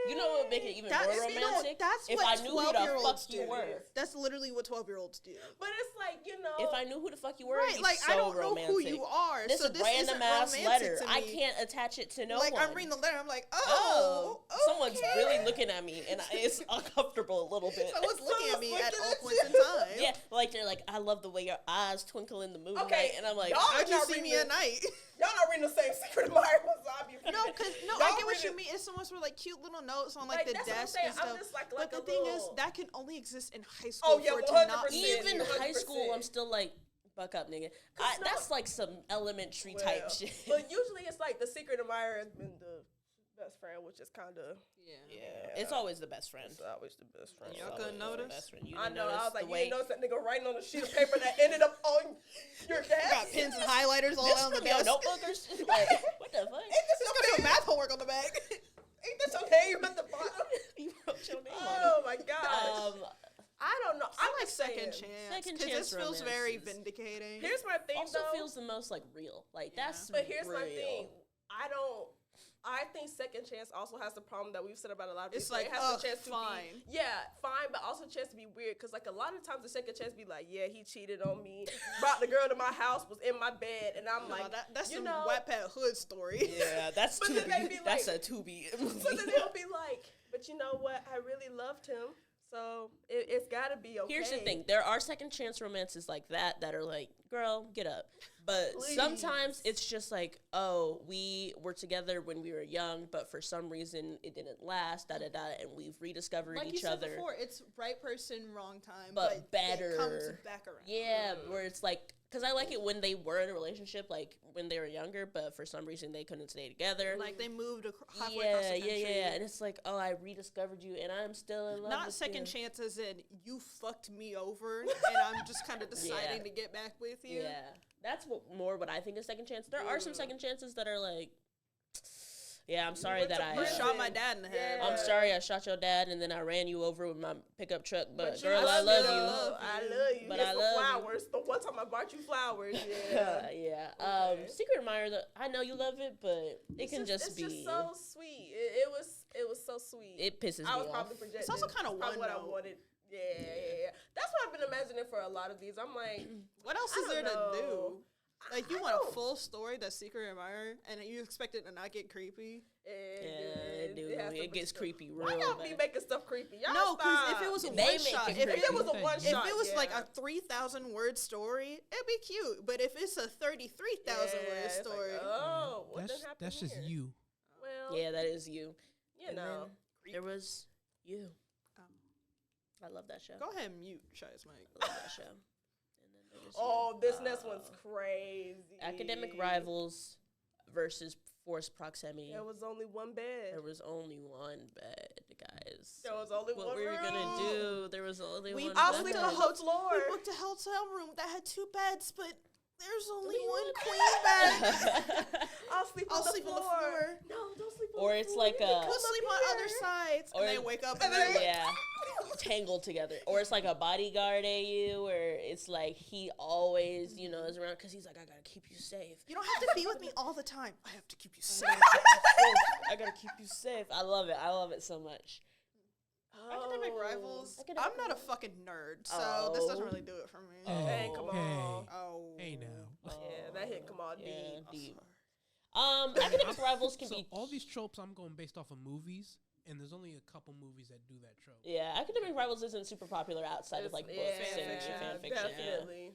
You know what would make it even That's- more you know, romantic? that's if what I knew who the 12-year-olds fuck you do. were. That's literally what 12-year-olds do. But it's like If I knew who the fuck you were, Right, it'd be like so I don't romantic. know who you are. This so is this random isn't ass romantic letter. to I me. can't attach it to no Like one. I'm reading the letter, I'm like, Oh, oh, someone's okay. really looking at me, and it's uncomfortable a little bit. Someone's looking at me at looking all at points in you. time. Yeah, like they're like, I love the way your eyes twinkle in the moonlight, Okay, and I'm like, y'all How'd you not see reading me the- at night? Y'all not reading the same Secret Admirer zombie. No, I get what you mean. It's someone with like cute little notes on like the that's what I'm desk saying. and stuff. I'm just like But a the thing is, little- that can only exist in high Oh, school yeah, for it to 100%. not be. even high 100%. school, I'm still like, buck up, nigga. That's like some elementary type shit. But usually it's like the Secret Admirer has been the best friend, which is kind of Yeah, it's always the best friend. It's always the best friend. Y'all It's couldn't always the notice? best friend. You I didn't know. I notice was like, the you way didn't notice that nigga writing on a sheet of paper that ended up on your desk. Got pins and highlighters all this down the from your desk. notebook or shit? Like, what the fuck? Ain't this It's your got your name? math homework on the back. Ain't this your name at the bottom? You wrote your name Oh on my it. gosh. I don't know. I I'm like just second saying. chance Second because chance this feels very romances. vindicating. Here's my thing, also though. feels the most like real. Like that's But here's real. my thing. I think Second Chance also has the problem that we've said about a lot of people. It's like, it has the chance to fine. be, fine, but also a chance to be weird. Because like a lot of times the Second Chance be like, yeah, he cheated on me, brought the girl to my house, was in my bed, and I'm like, that's you some know, Wattpad hood story. Yeah, that's But to then they be. be That's like- a to be. but then he'll be like, but you know what? I really loved him, so it's got to be okay. Here's the thing: there are second chance romances like that are like, girl, get up. But Please. sometimes it's just like, oh, we were together when we were young, but for some reason it didn't last, and we've rediscovered Like each you said other. before, it's right person, wrong time, But better. It comes back around. Yeah, where it's like, because I like it when they were in a relationship, like when they were younger, but for some reason they couldn't stay together. Like they moved halfway across the country. yeah, and it's like, oh, I rediscovered you, and I'm still in love. Not with second you. chance as in you fucked me over and I'm just kind of deciding Yeah. to get back with you. Yeah, that's what I think is second chance. There are some second chances that are like, yeah, I'm sorry went that to I. You prison. shot my dad in the head. Yeah. I'm sorry I shot your dad and then I ran you over with my pickup truck. But you girl, I love love me, you. though. I love you. But Here's I some love you. flowers. The one time I bought you flowers. Yeah. yeah. Okay. Secret admirer. I know you love it, but it can it's be. just so sweet. It was so sweet. It pisses I me was off. probably projecting. It's also kinda probably what I one note. wanted. Yeah. That's what I've been imagining for a lot of these. I'm like, What else I is there don't to do? know. Like you I want a don't- full story that's secret admirer and you expect it to not get creepy? Yeah, dude, has to it be gets stuff. creepy real Why y'all be bad. making stuff creepy? Y'all No, because stop. if it was a They one make shot, it if creepy. it was a one if shot, it was like yeah. a 3,000 word story, it'd be cute. But if it's a 33,000 word it's like, story, oh, what done happened That's just here? you. Well, Yeah, that is you. you And know. then there was you. Um, I love that show. go ahead and mute Shy's mic. I love that show. And then there was Oh, you. this next one's crazy. Academic rivals versus forced proximity. There was only one bed. There was only one bed, guys. There was only What one we were room. gonna do? There was only one. I'll bed. sleep booked on a the floor. We booked a hotel room that had 2 beds, but there's only one queen bed. I'll sleep I'll on the sleep on floor. the floor. No, don't sleep on Or the it's floor. like You can a- come We'll up sleep on here. other sides, Or- and they wake up and and then- they're Yeah, tangled together. Or it's like a bodyguard AU, where it's like he always, is around because he's like, I gotta keep you safe. you don't have to be with me all the time. I have to keep you safe. I gotta keep you safe. I love it. I love it so much. Academic Oh. rivals. Academic I'm not a fucking nerd, so this doesn't Oh. really do it for me. Oh, Hey, come on. Oh, all Yeah, deep. deep. Academic rivals can So be. all these tropes I'm going based off of movies, and there's only a couple movies that do that trope. Yeah, academic rivals isn't super popular outside of like books and fan fiction. Definitely.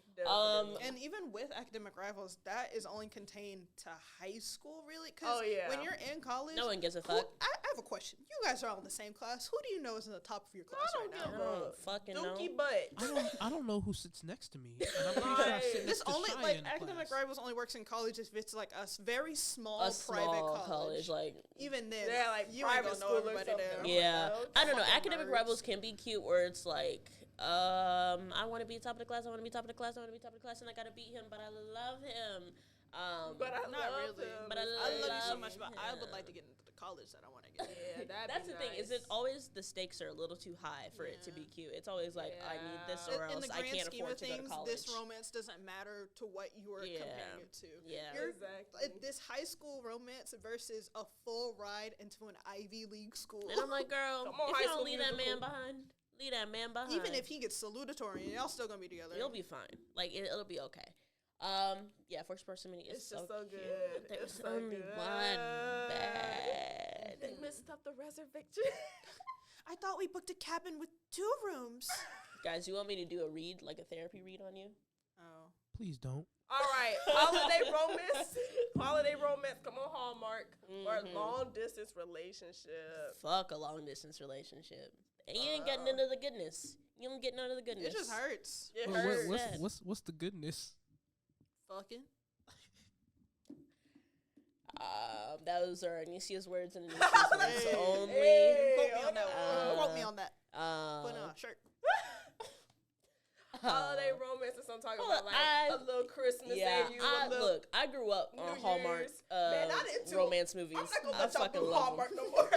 And even with academic rivals, that is only contained to high school, really. Because Oh, yeah. when you're in college, No one gives a who- fuck. I have a question. You guys are all in the same class. Who do you know is in the top of your class don't right give now? a I don't fucking know. Dookie butt. I don't know who sits next to me. And I'm pretty sure I sit Right. next This to only Shia like in academic class. rivals only works in college if it's like a very small A private small college. like. Even then, Yeah, like you ain't private gonna know school or everybody something. there. Yeah, Okay. I don't know. Fucking Academic nerds. rivals can be cute, where it's like, I want to be top of the class. I want to be top of the class. I want to be top of the class, and I gotta beat him, but I love him. But I Not love really. him. But I I love you so love much, but I would him. like to get into the college that I want to get. Yeah, that'd That's be the thing. Is nice. it always the stakes are a little too high for it to be cute? It's always like I need this Yeah. or In else the I grand can't scheme afford of to go to things, college. this romance doesn't matter to what you are Yeah. comparing it to. Yeah. You're, Exactly. this high school romance versus a full ride into an Ivy League school. And I'm like, girl, Come on, if High you don't School leave that man Musical. behind, leave that man behind. Even if he gets salutatorian, y'all still gonna be together. You'll be fine. Like it'll be okay. Yeah, first person mini is It's just so so cute. good. There's It's so only good. one bad. They messed up the reservation. I thought we booked a cabin with 2 rooms. Guys, you want me to do a read, like a therapy read on you? Oh. Please don't. All right, holiday romance. Holiday romance. Come on, Hallmark. Or Mhm. long distance relationship. Fuck a long distance relationship. And you ain't getting into the goodness. You don't get none of the goodness. It just hurts. It Well, hurts. what's the goodness? Fucking. Those are Anicia's words and Anicia's words Hey. only. Hey. Quote me on that one. Uh, Quote me on that. Put Um, on a shirt. Holiday romance is I'm talking Hold about on, like a little Christmas yeah, and you a little. look, I grew up on New Hallmark Year's. Man, I didn't do- romance movies. I'm not gonna I let y'all fucking do love Hallmark them. no more.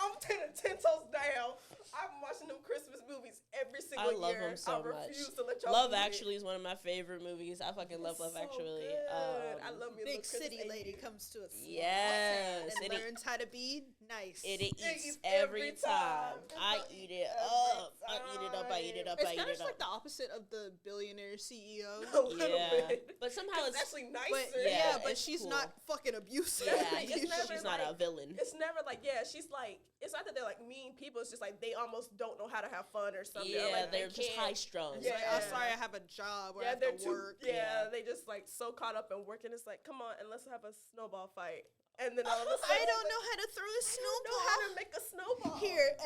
I'm 10 toes down. I'm watching them Christmas movies every single I year. love them so I refuse much. to let y'all Love do it. Actually is one of my favorite movies. I fucking love It's Love so Actually. good. I love me a Big little Christmas city lady Eve. comes to a small Yes, town and it- learns how to be nice. It It eats eats every every time. time. I It eat eats it every up. I eat it up. I eat it up. It's I eat kind it of up. like the opposite of the billionaire CEO. A little Yeah, bit. but somehow It's it's actually nicer. But Yeah, but it's she's cool. not fucking abusive. yeah. It's She's never not a like- villain. It's never like, yeah, she's like, it's not that they're like mean people. It's just like they almost don't know how to have fun or something. Yeah, like, they're they just can't- high strung. It's like, Yeah. I'm sorry, I have a job where I Yeah, have they're to too. work. Yeah, they just like so caught up in working. It's like, come on, and let's have a snowball fight. And then all of a sudden, I don't know how to throw a know snowball. how to make a snowball. Here,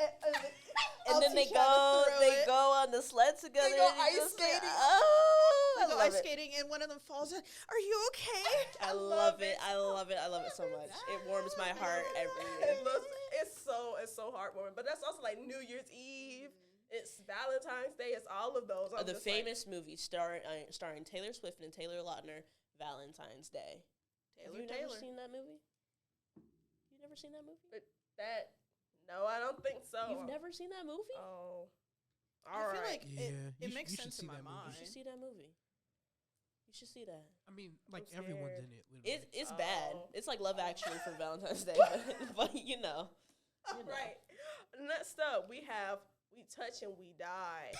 And then they go on the sled together. go and you ice just say, skating. Oh, We I go love ice it. skating, and one of them falls in. Are you okay? I love it. I love it. I love it so much. It warms my heart every year. It's so heartwarming. But that's also like New Year's Eve. It's Valentine's Day. It's all of those. I'm The just like, famous movie starring Taylor Swift and Taylor Lautner, Valentine's Day. Have you never seen that movie? You never seen that movie? that. No, I don't think so. You've never seen that movie? Oh, I all feel right. like Yeah, it you makes should sense see in my that movie. mind. You should see that movie. You should see that. I mean, like I'm everyone's scared. in it. Literally. It's bad. Oh. It's like Love Actually for Valentine's Day, but you know. All right. Next up, we have We Touch and We Die.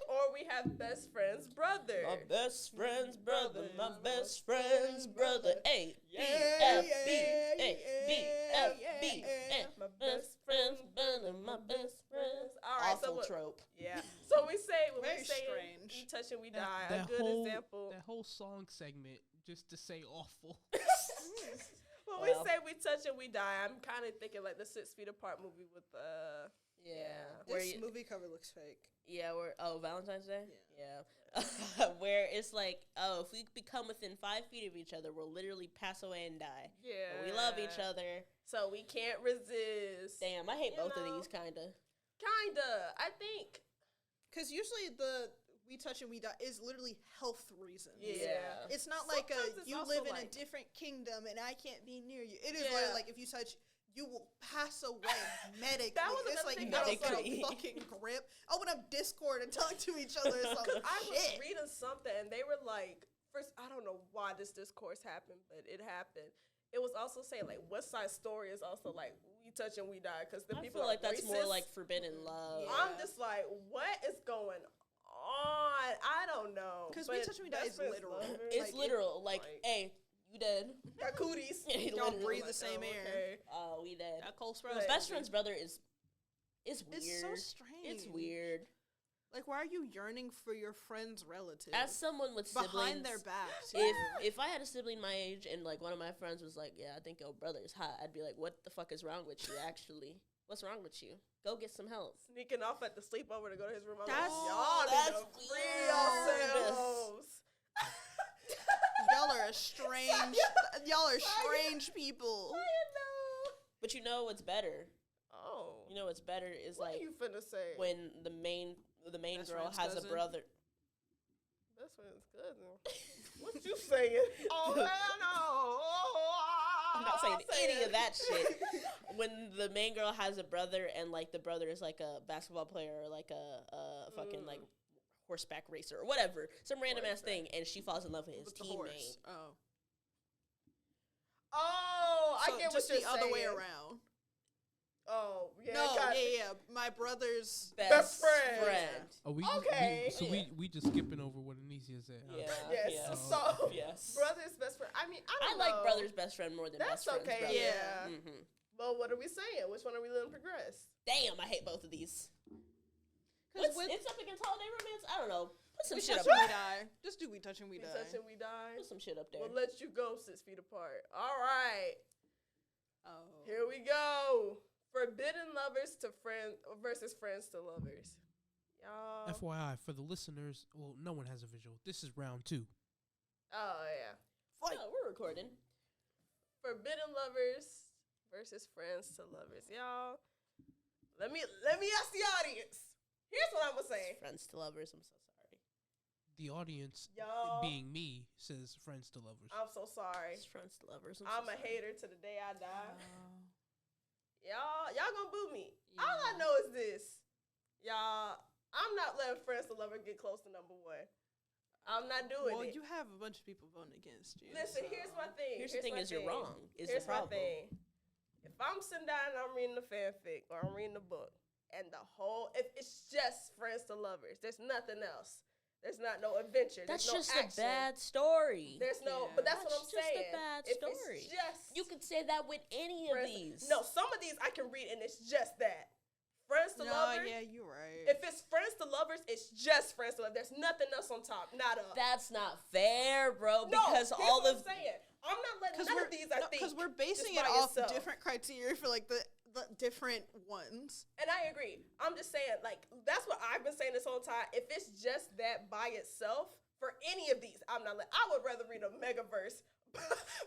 Or we have Best Friend's Brother. My best friend's brother, my best friend's brother. A B Yeah, F B yeah, A B F B yeah. A. My best friend's brother, my best friend's. All right, so Awful what- trope. Yeah. So we say when Very we say strange. We Touch and We That- Die. that A good whole, example. That whole song segment just to say awful. When Well. we say We Touch and We Die, I'm kind of thinking like the 6 Feet Apart movie with Yeah. This movie cover looks fake. Yeah, Valentine's Day? Yeah. Where it's like, oh, if we become within 5 feet of each other, we'll literally pass away and die. Yeah. But we love each other. So we can't resist. Damn, I hate You both know. of these, kind of. Kinda. I think. Because usually the We Touch and We Die is literally health reasons. Yeah. It's not like Sometimes it's you also live in a like- different kingdom and I can't be near you. It is Yeah. literally like if you touch, you will pass away medically. That was It's another like thing you gotta that was start like- a fucking grip. Open up Discord and talk to each other or something. I was Shit. reading something and they were like, first, I don't know why this discourse happened, but it happened. It was also saying like West Side Story is also like We Touch and We Die because the I people feel are like that's more racist. like forbidden love. Yeah. I'm just like, what is going on? I don't know. Because But We Touch Me Die best is friends literal. lovers? It's literal. Like, hey, you dead? Got cooties. He Don't literally breathe like, the same oh, air. okay. Oh, we dead. That Cole Sprouse. But- Best friend's brother is. It's weird. It's so strange. It's weird. Like, why are you yearning for your friend's relative? As someone with siblings, behind their back. if I had a sibling my age and like one of my friends was like, "Yeah, I think your brother is hot," I'd be like, "What the fuck is wrong with you? Actually, what's wrong with you? Go get some help." Sneaking off at the sleepover to go to his room. I'm That's- like, y'all need to that's free weird. yourselves. Y'all are strange. Y'all are strange people. But you know what's better? Oh. You know what's better is What like are you finna say? when the main Best girl friend's has a cousin? brother. Best friend's cousin. What you saying? Oh, hell no. Oh, I'm not saying I'll say any it. of that shit. When the main girl has a brother and like the brother is like a basketball player or like a fucking like horseback racer or whatever, some random ass thing, and she falls in love with his With the teammate. horse. Oh. Oh, I So get just what you're the other way saying. around. Oh, yeah. No, got yeah. My brother's Best friend. Oh, Okay. we just skipping over what Anicia said. Huh? Yeah. Yes. Yeah. So, Yes. brother's best friend. I mean, I I don't like know. brother's best friend more than That's best friend's okay. brother. Yeah. Mm-hmm. But what are we saying? Which one are we letting progress? Damn, I hate both of these. Because It's up against holiday romance. I don't know. Put some We shit Touch up and there. We Die. Just do We Touch and We We Die. touch and we die. Put some shit up there. We'll let you go 6 feet apart. All right. Oh. Here we go. Forbidden lovers to friends versus friends to lovers. Y'all. FYI, for the listeners, well, no one has a visual. This is round 2. Oh yeah. No, we're recording. Forbidden lovers versus friends to lovers. Y'all. Let me ask the audience. Here's what I'm gonna say. Friends to lovers. I'm so sorry. The audience, Y'all. being me, says friends to lovers. I'm so sorry. It's friends to lovers. I'm so a sorry. hater to the day I die. Oh. Y'all gonna boo me. Yeah. All I know is this. Y'all, I'm not letting friends to lover get close to number 1. I'm not doing Well, it. you have a bunch of people voting against you. Listen, so. here's my thing. Here's the thing: my is you're thing. wrong. Is Here's the my problem? thing. If I'm sitting down and I'm reading the fanfic or I'm reading the book, and if it's just friends to lovers, there's nothing else. There's not no adventure. That's There's just no a action. bad story. There's no, Yeah. but that's what I'm That's just saying. a bad If story. It's just You could say that with any of friends- these. No, some of these I can read and it's just that. Friends to No, lovers. yeah, you're right. If it's friends to lovers, it's just friends to lovers. There's nothing else on top. Not up. That's not fair, bro. No, Because here's all what of I'm saying. I'm not letting none of these. I think because we're basing just it by off yourself. different criteria for like the different ones. And I agree. I'm just saying, like, that's what I've been saying this whole time. If it's just that by itself, for any of these, I'm not. I would rather read a megaverse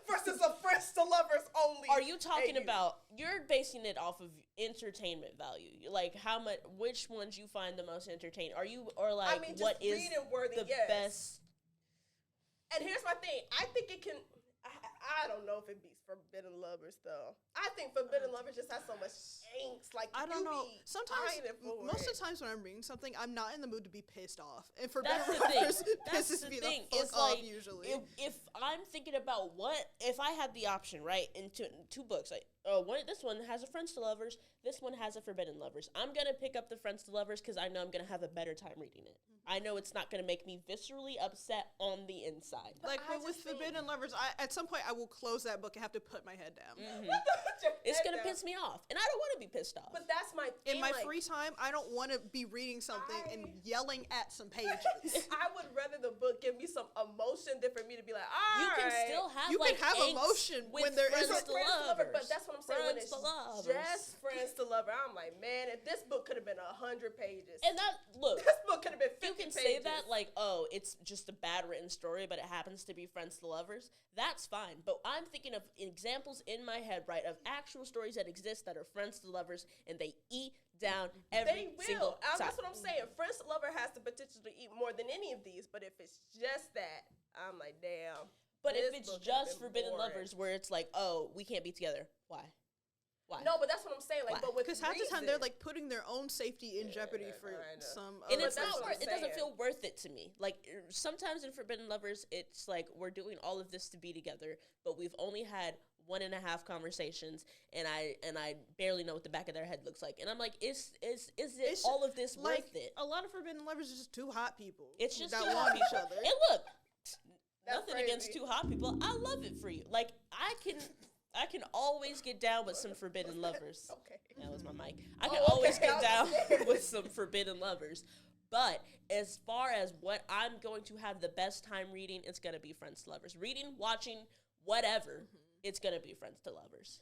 versus a friends to lovers only. Are you talking AU. about? You're basing it off of entertainment value, like how much, which ones you find the most entertaining? Are you or like I mean, just what is reading worthy, the yes. best? And here's my thing. I think it can. I don't know if it beats Forbidden Lovers though. I think Forbidden Lovers just has so much angst. Like I don't you know. be Sometimes, pining for most it. of the times when I'm reading something, I'm not in the mood to be pissed off. And for That's better the thing. lovers, it That's pisses the me thing. the fuck It's off like usually. if I'm thinking about if I had the option, right, in two books, like this one has a friends to lovers, this one has a forbidden lovers. I'm gonna pick up the friends to lovers because I know I'm gonna have a better time reading it. I know it's not gonna make me viscerally upset on the inside. Like I with just think- Forbidden Lovers, at some point I will close that book and have to put my head down. It's gonna piss me off, and I don't want to be pissed off. But that's my thing. In my like, free time, I don't want to be reading something and yelling at some pages. I would rather the book give me some emotion than for me to be like, all You can right. still have You can like have angst emotion with when there friends isn't to Friends to lovers. lover, but that's what I'm saying. When Friends it's to lovers. just friends to lover, I'm like, man, if this book could have been 100 pages, And that look, this book could have been 50 you can pages. say that like, oh, it's just a bad written story, but it happens to be friends to lovers. That's fine. But I'm thinking of examples in my head, right, of actual stories that exist that are friends to lovers, and they eat down every they single will. time. That's what I'm saying. Friends to lover has the potential to eat more than any of these, but if it's just that, I'm like, damn. But if this it's book has just been Forbidden boring. Lovers, where it's like, oh, we can't be together. Why? No, but that's what I'm saying. Like, Why? but with Because half the time they're reason. like putting their own safety in jeopardy for I know. some. And other it's that's not what worth. I'm It doesn't saying. feel worth it to me. Like sometimes in Forbidden Lovers, it's like we're doing all of this to be together, but we've only had 1.5 conversations, and I barely know what the back of their head looks like. And I'm like, is it all of this like, worth it? A lot of forbidden lovers is just two hot people. It's just that two hot want people. each other. And look, That's nothing crazy. against two hot people. I love it for you. Like I can always get down with some forbidden lovers. Okay. That was my mic. I can Oh, okay. always get down I was scared. with some forbidden lovers. But as far as what I'm going to have the best time reading, it's going to be Friends to Lovers. Reading, watching, whatever, it's going to be Friends to Lovers.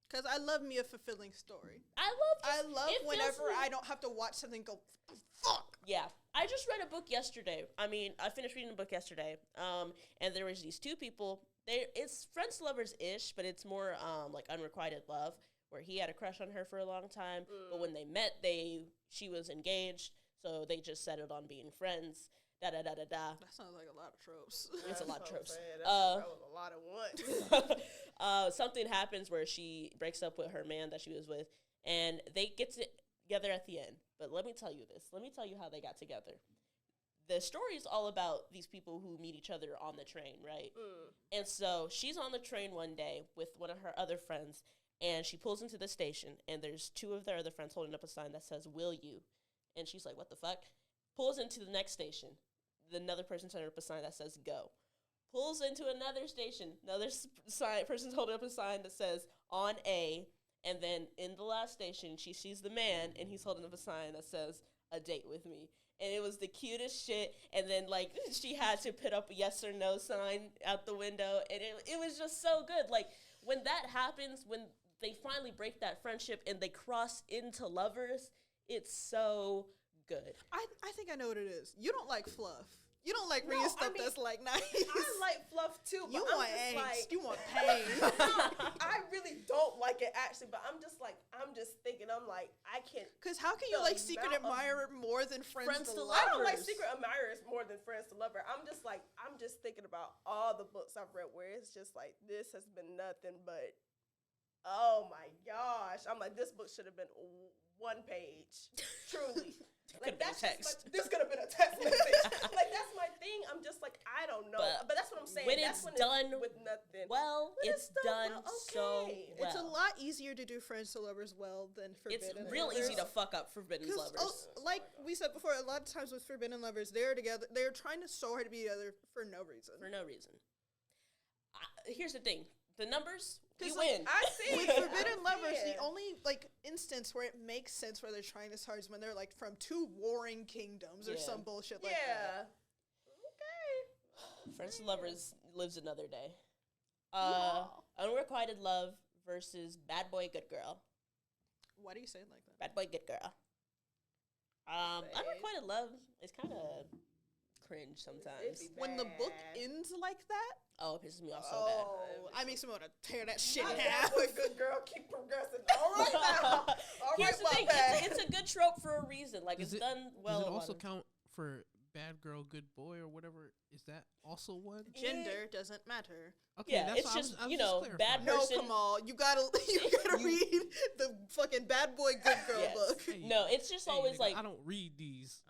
Because I love me a fulfilling story. I love it whenever feels like- I don't have to watch something go, fuck. Yeah. I just read a book yesterday. I mean, I finished reading a book yesterday. And there was these two people. It's Friends to Lovers-ish, but it's more like unrequited love, where he had a crush on her for a long time. But when they met, she was engaged. So they just settled on being friends. Da-da-da-da-da. That sounds like a lot of tropes. It's a lot of tropes. That was a lot of ones. Something happens where she breaks up with her man that she was with, and they get together at the end. But let me tell you this. Let me tell you how they got together. The story is all about these people who meet each other on the train, right? And so she's on the train one day with one of her other friends, and she pulls into the station, and there's two of their other friends holding up a sign that says, "Will you?" And she's like, what the fuck? Pulls into the next station. Another person's holding up a sign that says, go. Pulls into another station. Another person's holding up a sign that says, on A. And then in the last station, she sees the man, and he's holding up a sign that says, a date with me. And it was the cutest shit. And then, like, she had to put up a yes or no sign out the window. And it was just so good. Like, when that happens, when they finally break that friendship and they cross into lovers, it's so good. I think I know what it is. You don't like fluff. You don't like No, reading I stuff mean, that's like nice. I like fluff too, but You I'm want just angst. like, You want pain. I really don't like it actually, but I'm just thinking, I can't. Because how can you The like Secret amount of- Admirer more than Friends to to Lovers? I don't like Secret Admirers more than Friends to Lover. I'm just thinking about all the books I've read where it's just like, this has been nothing but, oh my gosh. I'm like, this book should have been one page. Truly. Like, Could've been that's a just text. this could have been a text message. Like, that's my thing. I'm just like, I don't know. But that's what I'm saying. when That's it's done with nothing. well, When it's it's done done well, so okay. well. It's a lot easier to do Friends to Lovers well than It's Forbidden real Lovers. easy to fuck up Forbidden 'Cause, Lovers. like we said before, a lot of times with Forbidden Lovers, they're together. They're trying so hard to be together for no reason. For no reason. Here's the thing. The numbers, we 'Cause, like, win. I see With it. Forbidden I Lovers, see the it. only like instance where it makes sense where they're trying this hard is when they're like from two warring kingdoms or Yeah. some bullshit like that. Yeah. Okay. Friends to Lovers lives another day. Aw. Unrequited Love versus Bad Boy Good Girl. Why do you say it like that? Bad Boy Good Girl. Unrequited Love is kind of cringe sometimes. It'd be When the book bad. ends like that, Oh, it pisses me off so bad. I makes me want to tear that shit Not in that half. boy, good girl, keep progressing. All right now. All Here's right, the my thing. bad. It's a good trope for a reason. Like, Does it's it- done well. Does it a lot also of- count for bad girl, good boy, or whatever? Is that also one? Gender doesn't matter. Okay, Yeah, that's it's what I was- just, I was you just know, clarifying. bad No, person. Kamal, you gotta read the fucking Bad Boy Good Girl Yes. book. Hey, No, it's just hey, always nigga, like I don't read these.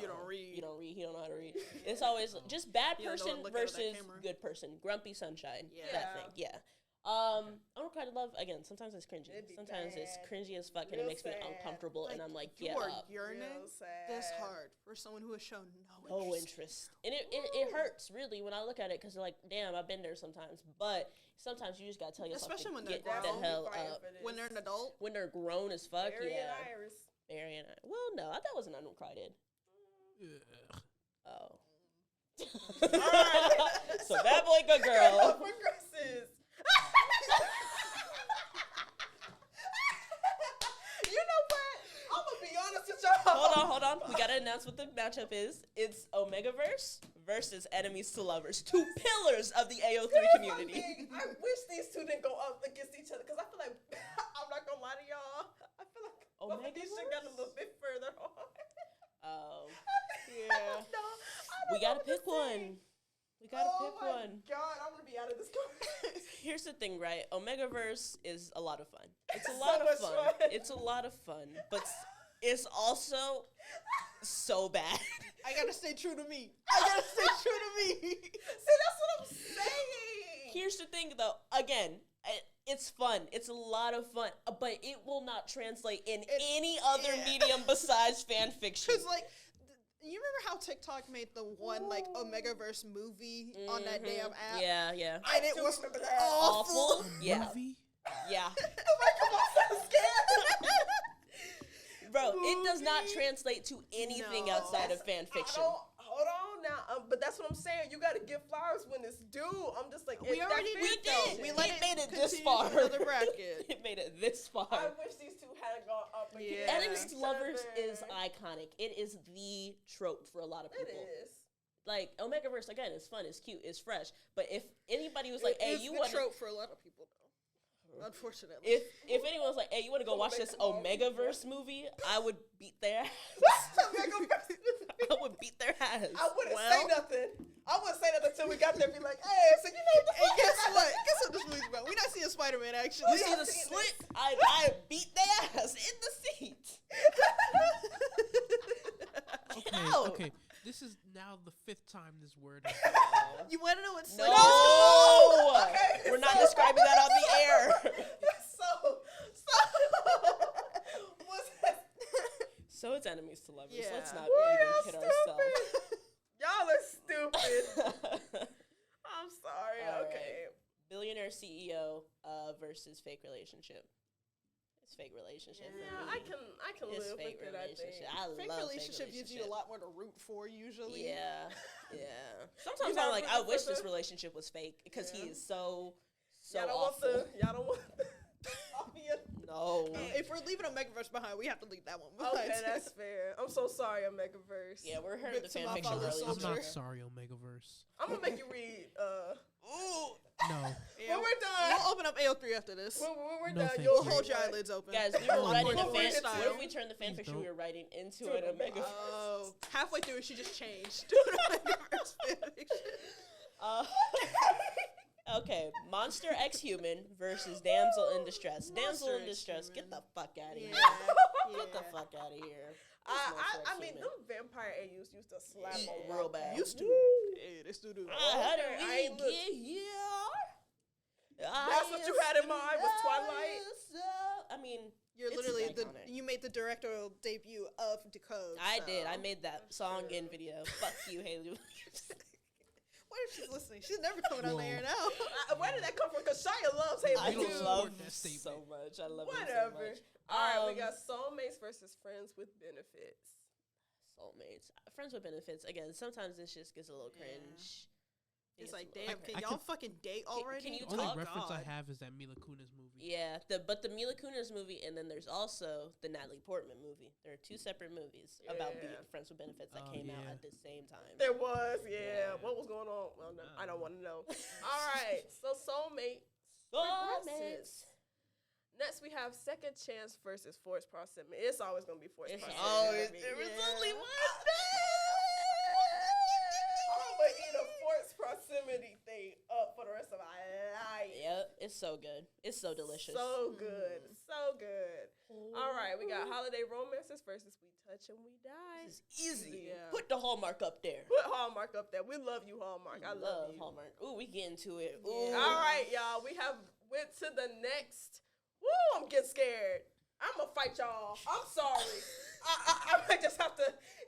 You don't read. You don't read. He don't know how to read. It's always just bad You don't know person what looking at that versus camera. good person. Grumpy sunshine. Yeah. That thing. Yeah. Unrequited Love again. Sometimes it's cringy. It'd be Sometimes it's bad. cringy as fuck, and Real it makes me sad. uncomfortable. And I'm like, you get are up. yearning Real sad. this hard for someone who has shown no No interest. interest. And it hurts really when I look at it because like, damn, I've been there sometimes. But sometimes you just gotta tell yourself Especially to when they're get the grown. hell Fighting up. for this. When they're an adult. When they're grown as fuck, Barry yeah. and Iris. Barry and I. Well, no, that wasn't unrequited. Ugh. Oh. Alright. So bad boy, good girl. Progresses. You know what? I'm gonna be honest with y'all. Hold on. We gotta announce what the matchup is. It's Omegaverse versus Enemies to Lovers. Two pillars of the AO3 Here's my community. thing. I wish these two didn't go up against each other because I feel like I'm not gonna lie to y'all. I feel like both of these should got a little bit further on. Oh. I don't know. I don't We know gotta what to pick say. one. We gotta Oh pick my one. God, I'm gonna be out of this conversation. Here's the thing, right? Omegaverse is a lot of fun. It's a So lot of much fun. fun. It's a lot of fun. But it's also so bad. I gotta stay true to me. I gotta stay true to me. See, that's what I'm saying. Here's the thing, though. Again, It's fun. It's a lot of fun, but it will not translate in any other medium besides fan fiction. Because, like, you remember how TikTok made the one, like, Omegaverse movie on that damn app? Yeah. And it was awful. Yeah. Movie? Yeah. I'm so scared. Bro, it does not translate to anything No. outside of fan fiction. Hold on now, but that's what I'm saying. You gotta give flowers when it's due. I'm just like, We already We did. We It let made it this continue far. to another bracket. It made it this far. I wish these two hadn't gone up against Yeah. Enemies to each lovers other. is iconic. It is the trope for a lot of It people. is. Like Omegaverse again, it's fun, it's cute, it's fresh. But if anybody was like, "Hey, It's you the want trope for a lot of people, though. Unfortunately. if anyone was like, "Hey, you want to go watch this Omegaverse movie?" I would beat their ass. I would beat their ass. I wouldn't Well- say nothing. I wouldn't say nothing until we got there and be like, hey, so you know what the And fuck guess is what? Guess what this movie's about? We're not seeing Spider-Man, actually. You see the seen slit? I beat their ass in the seat. out. Okay. This is now the 5th time this word. You want to know what slit No, Okay, we're not so- describing that on the air. so, what's that? So it's enemies to lovers. Yeah. Let's not We're even all kid stupid. Y'all are stupid. ourselves. I'm sorry. All Okay. Billionaire CEO versus fake relationship. It's fake relationship. for Yeah, me. I can It's live fake with it. I think. relationship. I Fake love relationship fake gives you a lot more to root for, usually. Yeah, yeah. Sometimes You I'm have like, really I wish this prefer- relationship was fake because he Yeah. is so Y'all don't awful. want the. Y'all don't want. No. If we're leaving Omegaverse behind, we have to leave that one behind. Okay, that's fair. I'm so sorry, Omegaverse. Yeah, we're hearing the Bits of fan my fiction father's early. I'm soldier. not sorry, Omegaverse. I'm gonna make you read. Ooh. No. Yeah, When we're done. we'll open up AO3 after this. When we're No, done, thank you'll We'll hold your read. eyelids open. Guys, we were Oh, writing a Lord. fan. Style. What if we turned the fan Please fiction we don't. were writing into To an an Omega? Oh, halfway through, she just changed. Omegaverse fanfiction. Okay, Monster X Human versus Damsel in Distress. Damsel Monster in X Distress, Human. get the fuck out of Yeah, here. Get the yeah. fuck out of here. I mean, them vampire AUs used to slap Yeah. on Real my bad. back. Used to. Woo. Yeah, they still do. How did I we ain't looked. get here? That's what you had in mind was Twilight? I mean, You're It's literally iconic. you made the directorial debut of Decode. I so. did. I made that song in video. Fuck you, Haley. What if she's listening? She's never coming on the air now. Where did that come from? Because Shia loves Haley I don't too. love support that statement. so much. I love Whatever. it so much. All right, we Um, got soulmates versus friends with benefits. Soulmates, friends with benefits. Again, sometimes this just gets a little Yeah. cringe. It's Gets like, a little damn, can I y'all can- fucking date already? can you The only talk? reference I God. have is that Mila Kunis movie. Yeah, but the Mila Kunis movie, and then there's also the Natalie Portman movie. There are two separate movies about being Yeah. friends with benefits that Oh, came out yeah. at the same time. There was, yeah. Yeah. What was going on? Well, no, I don't want to know. All right, so soulmate. Soulmates. Next, we have second chance versus forced proximity. It's always gonna be forced It's proximity. always I mean, there was yeah. only one. I'm gonna eat a forced proximity thing up for the rest of my life. Yep, it's so good. It's so delicious. So good, so good. All right, we got holiday romances versus we touch and we die. This is easy. Yeah. Put the Hallmark up there. Put Hallmark up there. We love you, Hallmark. I love you. Hallmark. Ooh, we get into it. Ooh. Yeah. All right, y'all. We have went to the next. Woo! I'm getting scared. I'm gonna fight y'all. I'm sorry. I might just have to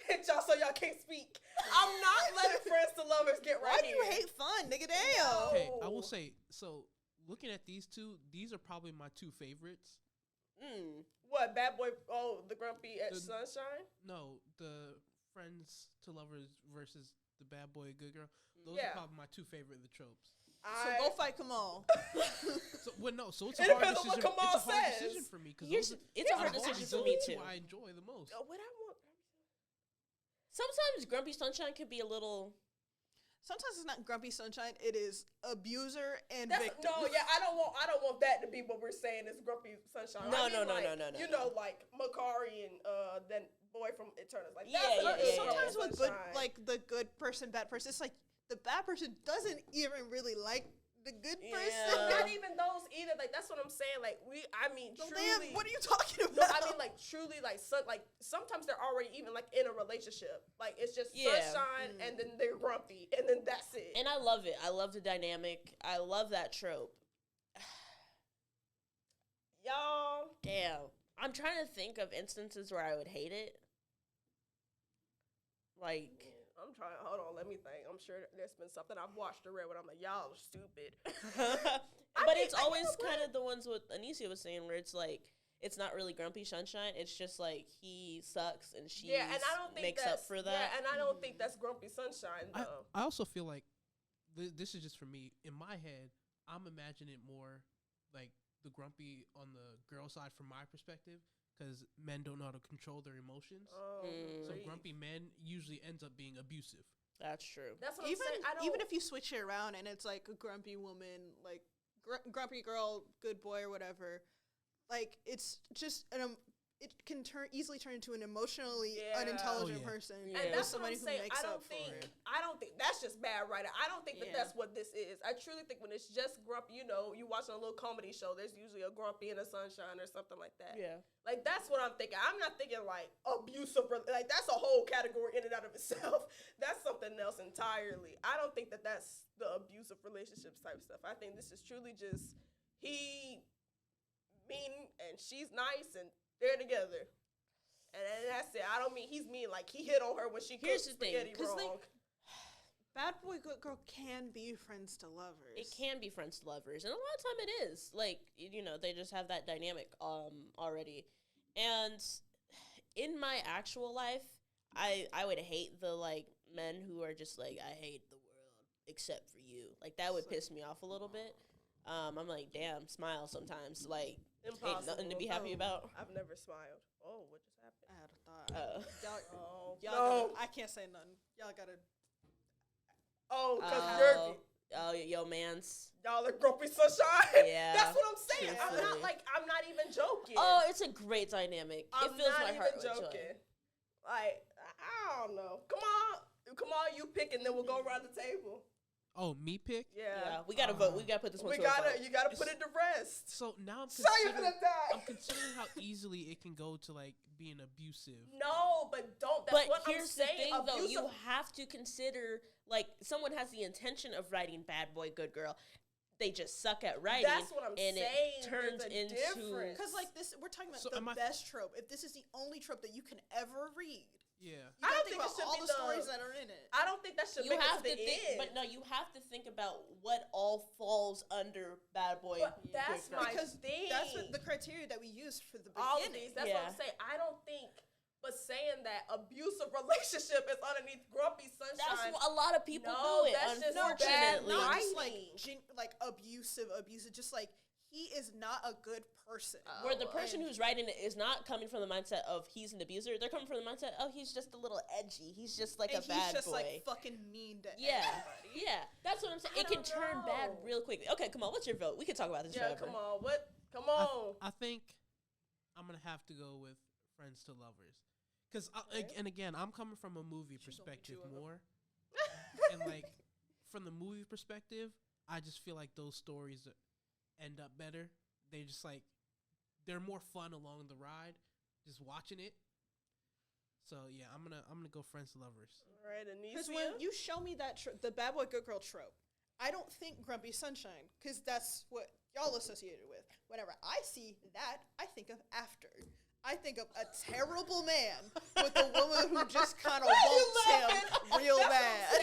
hit y'all so y'all can't speak. I'm not letting friends to lovers get right Why do here. you hate fun, nigga? Damn. Okay, I Oh. will say, so looking at these two, these are probably my two favorites. Mm. What bad boy? Oh, the grumpy at The- Sunshine. No, the friends to lovers versus the bad boy good girl. Those Yeah. are probably my two favorite of the tropes. So go fight Kamal. So no, so it's a It hard depends on what decision. Kamal It's a hard says. decision for me because Here's- it's a hard decision for me, too. I enjoy the most. What I want. Sometimes Grumpy Sunshine could be a little. Sometimes it's not grumpy sunshine. It is abuser and That's, victim. no, yeah, I don't want that to be what we're saying is grumpy sunshine. No, I mean, no, like, no. You know, like Makari and then boy from Eternals. Like Yeah, that's yeah, what yeah, is yeah. grumpy Sometimes with good, sunshine. like the good person, bad person, it's like the bad person doesn't even really like the good Yeah. person. not even those either. Like that's what I'm saying. Like So truly. damn, what are you talking No, about? I mean like truly like sometimes they're already even like in a relationship. Like it's just Yeah. sunshine and then they're grumpy and then that's it. And I love it. I love the dynamic. I love that trope. y'all. Damn. I'm trying to think of instances where I would hate it. Like, I'm trying. Hold on, let me think. I'm sure there's been something I've watched or read where I'm like, y'all are stupid. but it's always kind of the ones what Anicia was saying where it's like, it's not really grumpy sunshine. It's just like he sucks and she and I don't think makes up for that. Yeah, and I don't think that's grumpy sunshine though. I also feel like this is just for me. In my head, I'm imagining it more like the grumpy on the girl side from my perspective, because men don't know how to control their emotions. So grumpy men usually ends up being abusive. That's true. That's what I'm saying. Even if you switch it around and it's like a grumpy woman, like grumpy girl, good boy or whatever, like it's just it can easily turn into an emotionally unintelligent person. And that's somebody who makes up for it. I don't think that's just bad writing. I don't think that that's what this is. I truly think when it's just grumpy, you watching a little comedy show, there's usually a grumpy and a sunshine or something like that. Yeah. Like, that's what I'm thinking. I'm not thinking, like, abusive. Like, that's a whole category in and out of itself. That's something else entirely. I don't think that that's the abusive relationships type stuff. I think this is truly just he mean and she's nice and they're together. And that's it. I don't mean he's mean like he hit on her when she cooked spaghetti wrong. Like, bad boy, good girl can be friends to lovers. It can be friends to lovers, and a lot of time it is. Like, they just have that dynamic already. And in my actual life, I would hate the like men who are just like, I hate the world except for you. Like, that would piss me off a little bit. I'm like, damn, smile sometimes. Like, impossible. Ain't nothing to be happy about. I've never smiled. Oh, what just happened? I had a thought. No. I can't say nothing. Y'all gotta. Oh, because you're. Oh, yo, mans. Y'all are grumpy sunshine. Yeah. That's what I'm saying. Truthfully. I'm not even joking. Oh, it's a great dynamic. It fills my heart with joy. Like, I don't know. Come on, you pick, and then we'll go around the table. Oh, me pick? Yeah. We gotta vote. We gotta put this one. You gotta put it to rest. So now I'm considering how easily it can go to like being abusive. No, but don't. But what here's the thing, though. Abusive. You have to consider, like, someone has the intention of writing bad boy, good girl. They just suck at writing. That's what I'm saying. And it turns into because like this, we're talking about the best trope. If this is the only trope that you can ever read. Yeah, I don't think about it should all be the stories that are in it. I don't think that should you make have it to to the think, end. but no, you have to think about what all falls under bad boy. But that's my thing. That's the criteria that we use for the beginning. All of these. That's what I'm saying. I don't think. But saying that abusive relationship is underneath grumpy sunshine. That's what a lot of people do it. That's just unfortunately, not just like abusive. Just like he is not a good person. Where the person who's writing it is not coming from the mindset of he's an abuser. They're coming from the mindset, oh, he's just a little edgy. He's just like a bad boy. He's just like fucking mean to everybody. Yeah, that's what I'm saying. It can turn bad real quickly. Okay, come on, what's your vote? We can talk about this forever. Come on, what? Come on. I think I'm gonna have to go with Friends to Lovers, because and again, I'm coming from a movie perspective more, and like from the movie perspective, I just feel like those stories end up better. They just like they're more fun along the ride, just watching it. So yeah, I'm gonna go Friends to Lovers. All right, because when you show me that the bad boy good girl trope, I don't think Grumpy Sunshine, because that's what y'all associated with. Whenever I see that, I think of After. I think of a terrible man with a woman who just kind of wants him real bad.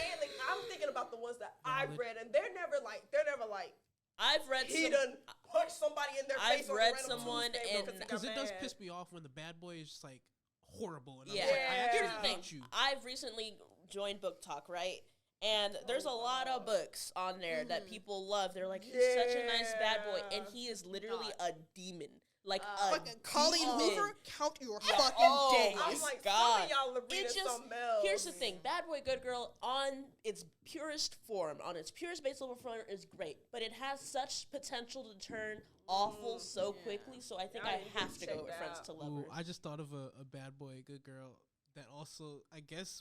I'm thinking about the ones that I read, and they're never like. I've read he done punched somebody in their face. I've read someone because it does piss me off when the bad boy is just like horrible. And yeah, I'm like, I here's the thing. hate you. I've recently joined Book Talk, right? And there's a lot of books on there that people love. They're like, he's such a nice bad boy, and he is literally a demon. Like fucking Colleen Hoover, count your fucking days. I'm like, God. some of y'all are reading something else. Here's the thing: Bad Boy, Good Girl, on its purest form, on its purest base level form, is great, but it has such potential to turn awful so quickly. So I think I have to go with Friends to Lovers. Ooh, I just thought of a Bad Boy, Good Girl that also I guess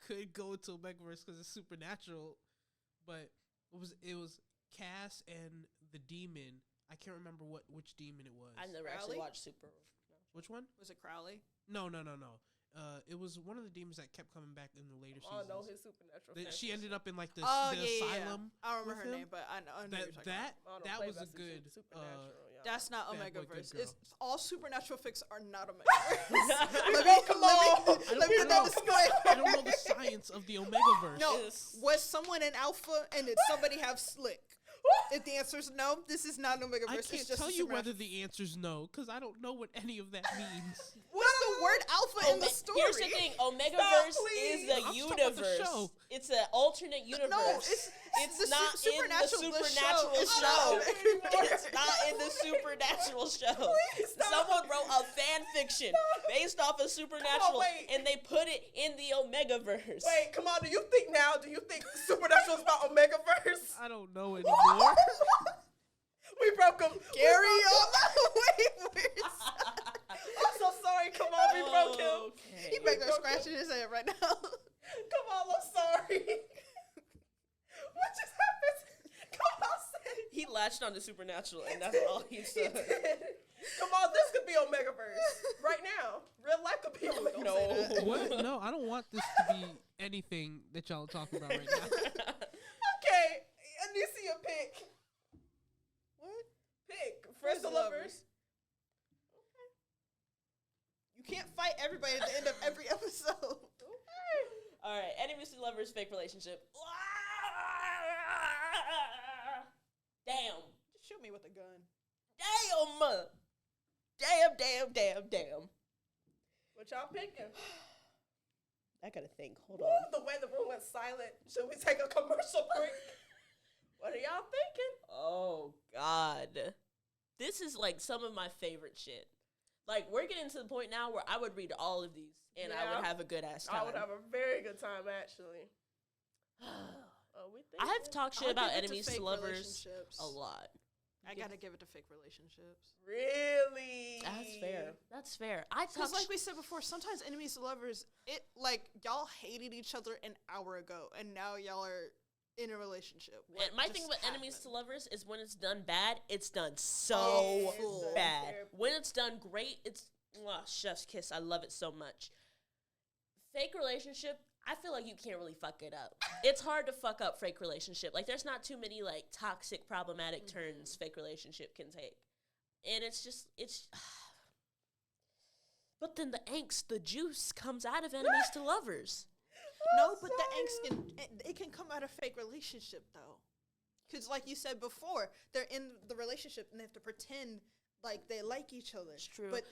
could go into a Megaverse because it's supernatural, but it was Cass and the demon. I can't remember which demon it was. I never actually watched Super. Which one? Was it Crowley? No. it was one of the demons that kept coming back in the later Oh, seasons. no, his supernatural. She ended up in like the Yeah. asylum. I don't remember with her him. name, but I know what you're talking about. That was a good. That's not Bad boy, Omegaverse. good It's all supernatural fics are not Omegaverse. I let me put that disclaimer. I don't know the science of the Omegaverse. No, Yes. was someone an alpha and did somebody have slick? If the answer is no, this is not Omegaverse. I It's can't just tell a you whether supernatural- the answer's no, because I don't know what any of that means. What's the word alpha in the story? Here's the thing: Omegaverse is please. a I'm talking about the universe. show. It's an alternate universe. No, it's the not supernatural. in the the supernatural It's show. not It's not in the supernatural show. Please stop. Someone wrote a fan fiction based off of supernatural, wait. and they put it in the Omegaverse. Wait, come on. Do you think supernatural is about Omegaverse? I don't know anymore. We broke him. Gary Wait, I'm so sorry. Come on, we broke him. Okay. he back there scratching his head right now. Come on, I'm sorry. What just happened? Come on, said He latched on to supernatural, and that's all he he said. did. Come on, this could be Omegaverse right now. Real life could be Omegaverse. No. What? No, I don't want this to be anything that y'all are talking about right now. Okay, Anicia, pick. What? Pick. Friends to lovers. You can't fight everybody at the end of every episode. All right, enemies to lovers, fake relationship. Damn. Just shoot me with a gun. Damn. What y'all picking? I gotta think. Hold Ooh, on. the way the room went silent. Should we take a commercial break? What are y'all thinking? Oh, God. This is like some of my favorite shit. Like, we're getting to the point now where I would read all of these and I Yeah. would have a good ass time. I would have a very good time, actually. We I have talked shit I'll about give it to enemies fake to lovers relationships. a lot. I gotta give it to fake relationships. Really? That's fair. I Because talk like we said before, sometimes enemies to lovers, it like y'all hated each other an hour ago, and now y'all are in a relationship. What And my just thing with enemies to happened? lovers is when it's done bad, it's done so Oh, bad. terrible. When it's done great, it's chef's kiss. I love it so much. Fake relationship, I feel like you can't really fuck it up. It's hard to fuck up fake relationship. Like there's not too many like toxic, problematic turns fake relationship can take. And it's but then the angst, the juice comes out of enemies to lovers. No, but the angst can come out of fake relationship though, because like you said before, they're in the relationship and they have to pretend like they like each other. It's true. But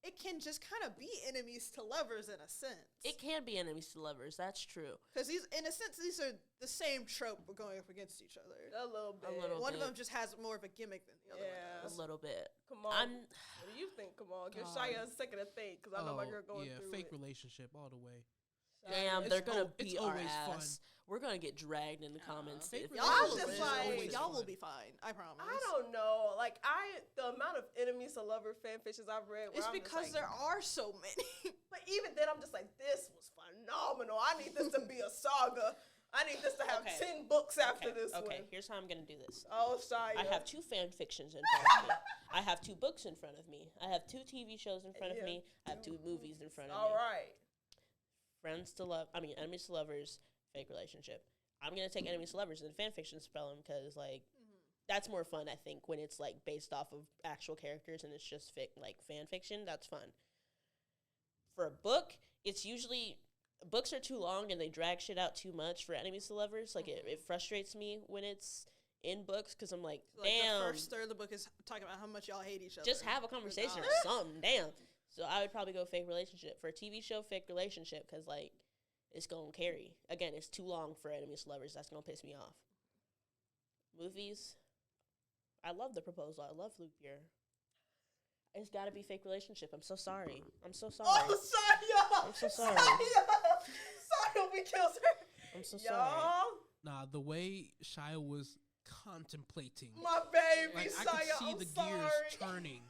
it can just kind of be enemies to lovers in a sense. It can be enemies to lovers. That's true. Because these are the same trope we're going up against each other. A little bit. One of bit. them just has more of a gimmick than the other one Yeah. A does. little bit. Come on. I'm What do you think? Come on. Give God. Shia a second to think, because I know my girl going through fake it. relationship all the way. damn. It's They're gonna it's beat our always fun. ass. We're gonna get dragged in the comments. fake if- Y'all, I'm will just win. like- Y'all will be fine. I promise. I don't know. Like, the amount of enemies to lover fan fictions I've read. where It's I'm just because like, there are so many. But even then, I'm just like, this was phenomenal. I need this to be a saga. I need this to have Okay. 10 books after Okay, this okay. one. Here's how I'm gonna do this. Oh, Shia. I have 2 fan fictions in front of me. I have 2 books in front of me. I have 2 TV shows in front of Yeah. me. I have 2 movies in front of All me. right. Enemies to lovers, fake relationship. I'm gonna take enemies to lovers and fan fiction spell them because like that's more fun. I think when it's like based off of actual characters and it's just fan fiction. That's fun. For a book, it's usually books are too long and they drag shit out too much for enemies to lovers. Like it frustrates me when it's in books because I'm like, Like damn, the first third of the book is talking about how much y'all hate each other. just have a conversation or something. Damn. So I would probably go fake relationship for a TV show. Fake relationship because like it's gonna carry. Again, it's too long for enemies to lovers. That's gonna piss me off. Movies. I love The Proposal. I love Luke Beer. It's got to be fake relationship. I'm so sorry. I'm so sorry. Oh, Shia. I'm so sorry. Shia, we killed her. I'm so sorry. Y'all, Nah, the way Shia was contemplating, my baby, like Shia, I could see I'm the sorry. gears turning.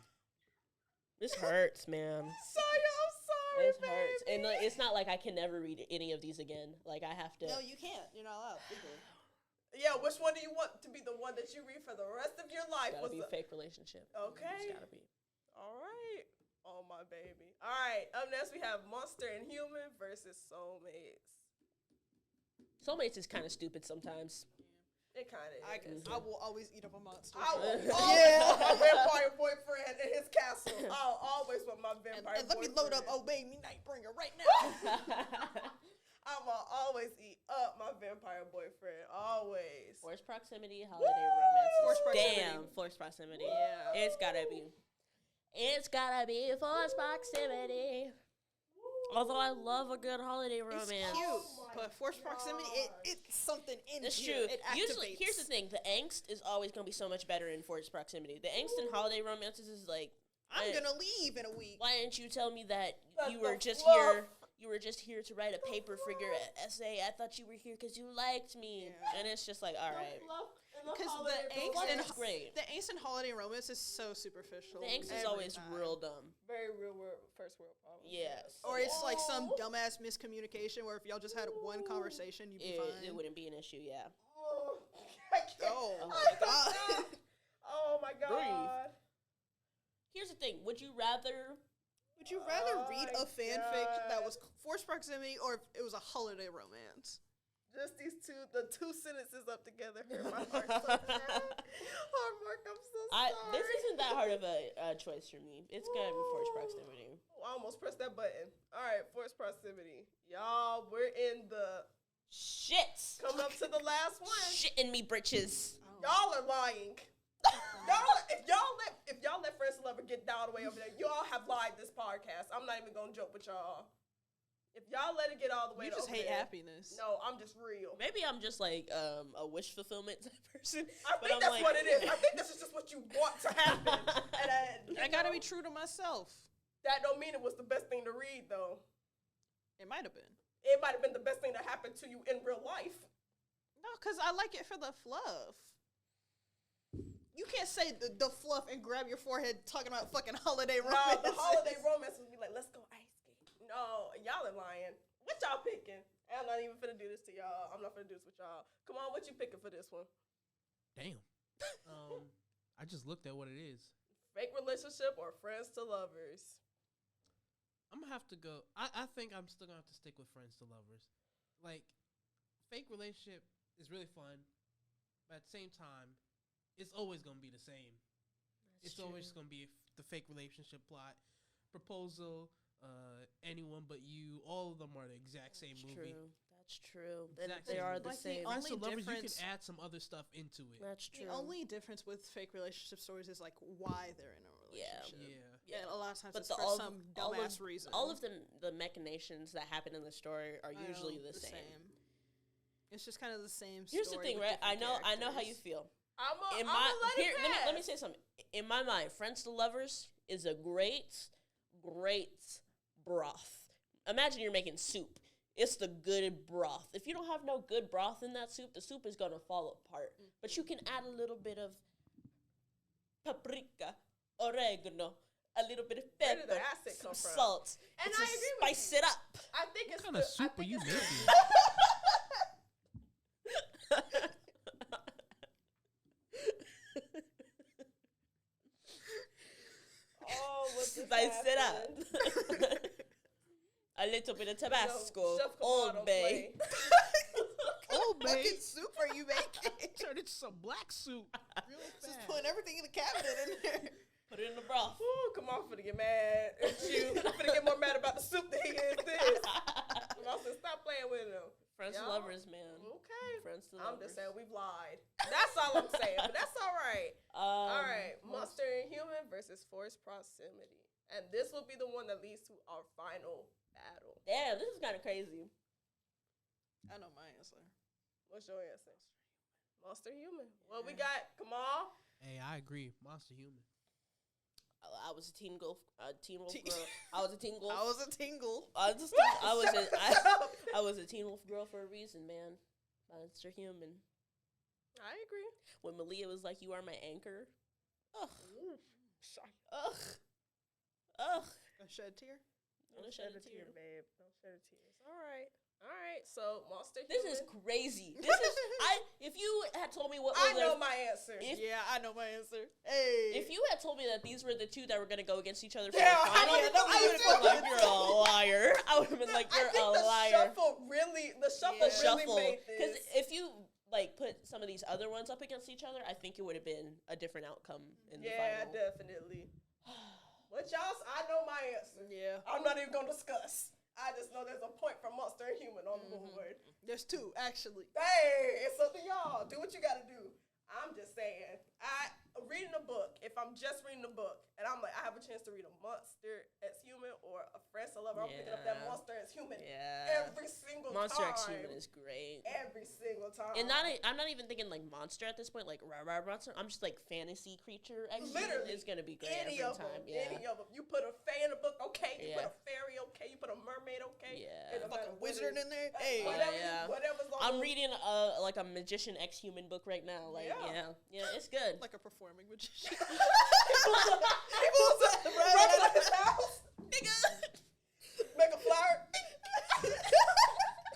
This hurts, man. Shia, I'm sorry, This hurts. baby. And like, it's not like I can never read any of these again. Like I have to. No, you can't. You're not allowed. Legally. Yeah, which one do you want to be the one that you read for the rest of your life? It's gotta be a fake relationship. Okay. It's gotta be. All right. Oh, my baby. All right. Up next, we have monster and human versus soulmates. Soulmates is kind of stupid sometimes. It kind of is. I guess I will always eat up a monster. I will always want my vampire boyfriend in his castle. I'll always want my vampire and let me boyfriend. load up Obey Me Nightbringer right now. I'm going to always eat up my vampire boyfriend. Always. Forced proximity, holiday romance. Forced proximity. Damn, forced proximity. Yeah. It's gotta be. It's gotta be forced proximity. Although I love a good holiday romance. It's cute, but forced proximity, it's something in It's here. true. It activates. Usually, here's the thing: the angst is always gonna be so much better in forced proximity. The angst in holiday romances is like, I'm gonna leave in a week. why didn't you tell me that That's you were the just fluff. here? You were just here to write a paper for your essay. I thought you were here because you liked me, Yeah. and it's just like, all right. Because It's great. the angst in holiday romance is so superficial. The angst is every always time. real dumb. Very real world, first world problem. Yes. Or it's like some dumbass miscommunication where if y'all just had one conversation, you'd be fine. It wouldn't be an issue, yeah. Oh, I can't. Oh Oh my my god. Oh my god. Here's the thing: would you rather? Would you rather Oh read my a fanfic that God. was forced proximity or if it was a holiday romance? Just the two sentences up together hurt my heart so bad. Oh, Mark, I'm so sorry. This isn't that hard of a choice for me. It's gotta be forced proximity. I almost pressed that button. All right, forced proximity. Y'all, we're in the Shit. coming up to the last one. Shit in me britches. Y'all are lying. If y'all let Friends to Lover get down the way over there, y'all have lied this podcast. I'm not even gonna joke with y'all. If y'all let it get all the way You just over hate there, happiness. no, I'm just real. Maybe I'm just like a wish fulfillment type person. I but think I'm that's like, what it is. I think this is just what you want to happen. And I gotta be true to myself. that don't mean it was the best thing to read, though. It might have been. It might have been the best thing that happened to you in real life. No, because I like it for the fluff. You can't say the fluff and grab your forehead talking about fucking holiday No, romance. the holiday romance would be like, let's go ice skate. No, y'all are lying. What y'all picking? I'm not even finna do this to y'all. I'm not finna do this with y'all. Come on, what you picking for this one? Damn. I just looked at what it is. Fake relationship or friends to lovers? I'm gonna have to go. I think I'm still gonna have to stick with friends to lovers. Like, fake relationship is really fun, but at the same time, it's always gonna be the same. It's always gonna be the fake relationship plot, proposal, anyone but you. All of them are the exact same movie. True. That's true. Exactly. They are Like the the same. only Friends to lovers, you can difference- add some other stuff into it. That's true. The only difference with fake relationship stories is like why they're in a Yeah. relationship. Yeah. And a lot of times But it's for some dumbass reason. all of the machinations that happen in the story are usually the same. It's just kind of the same. Here's the story thing, with right? I different know how you characters. feel. I'm In gonna my let here, it let me pass. say something. In my mind, Friends to Lovers is a great broth. Imagine you're making soup. It's the good broth. If you don't have no good broth in that soup, the soup is gonna fall apart. But you can add a little bit of paprika, oregano, a little bit of Where did the pepper, acid some come from? salt, And to I agree with spice it up. I think it's What kind the, of soup I are think you it's making? Oh, what just Spice it happened? up. A little bit of Tabasco, Chef Kamal Old don't Bay. What Bay. fucking soup are you making? Turn it to some black soup. Real Just fast. putting everything in the cabinet in there. Put it in the broth. Ooh, come on, I'm finna get mad at you. I'm finna get more mad about the soup than he is this. Come on, stop playing with him. Friends to Y'all- lovers, man. Okay. Friends to I'm lovers. just saying we've lied. That's all I'm saying, but that's all right. All right, monster and human versus forced proximity. And this will be the one that leads to our final battle. Damn, this is kind of crazy. I know my answer. What's your answer? Monster human. What we got? Kamal? Hey, I agree. Monster human. I was a teen wolf Teen- girl. I was a teen wolf. I was a tingle. I was a teen wolf girl for a reason, man. Monster human. I agree. When Malia was like, "You are my anchor." Ugh, Ooh, sorry. ugh, ugh. A shed tear. Don't shed a tear. babe. Don't shed a tear. All right. All right. So monster This human. is crazy. This is If you had told me what I was know my answer. answer. Yeah, I know my answer. Hey. If you had told me that these were the two that were gonna go against each other for Yeah, the final, I I would have been like, "You're a liar." I would have been like, "You're I think a the liar." shuffle really made Because this. if you like put some of these other ones up against each other, I think it would have been a different outcome in the Yeah, final. definitely. What y'all? I know my answer. Yeah. I'm not even gonna discuss. I just know there's a point for monster and human on the board. There's two, actually. Hey, it's up to y'all. Do what you gotta do. I'm just saying. Reading a book, if I'm just reading a book, and I'm like, I have a chance to read a monster as human or a friend to lover, I'm picking up that Yeah. monster as human. Yeah. Every single Monster time. X Human is great. Every single time. And I'm not even thinking like monster at this point, like rah monster. I'm just like fantasy creature X Human Literally, is gonna be great any every of time. them. Yeah. Any of them. You put a fae in a book, okay. You Yeah. put a fairy, okay. You put a mermaid, okay. Yeah. It don't matter Fucking what wizard it is. in there. Hey. Yeah. Whatever's on I'm the- reading like a magician X Human book right now. Like Yeah. yeah, it's good. Like a performing magician. He pulls up, running out his house. Make a flyer.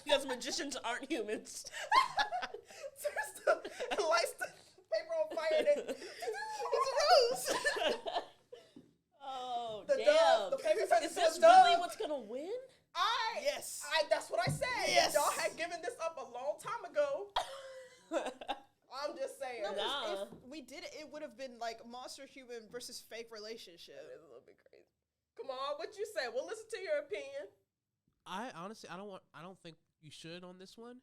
Because magicians aren't humans. Lights the paper on fire. And it's a rose. Oh The damn! dove, the paper touches Is this the dove. really what's gonna win? Yes. That's what I said. Yes. Y'all had given this up a long time ago. I'm just saying. No, 'cause Nah. if we did it, it would have been like monster human versus fake relationship. That is a little bit crazy. Come on, what you say? We'll listen to your opinion. I honestly, I don't think you should on this one,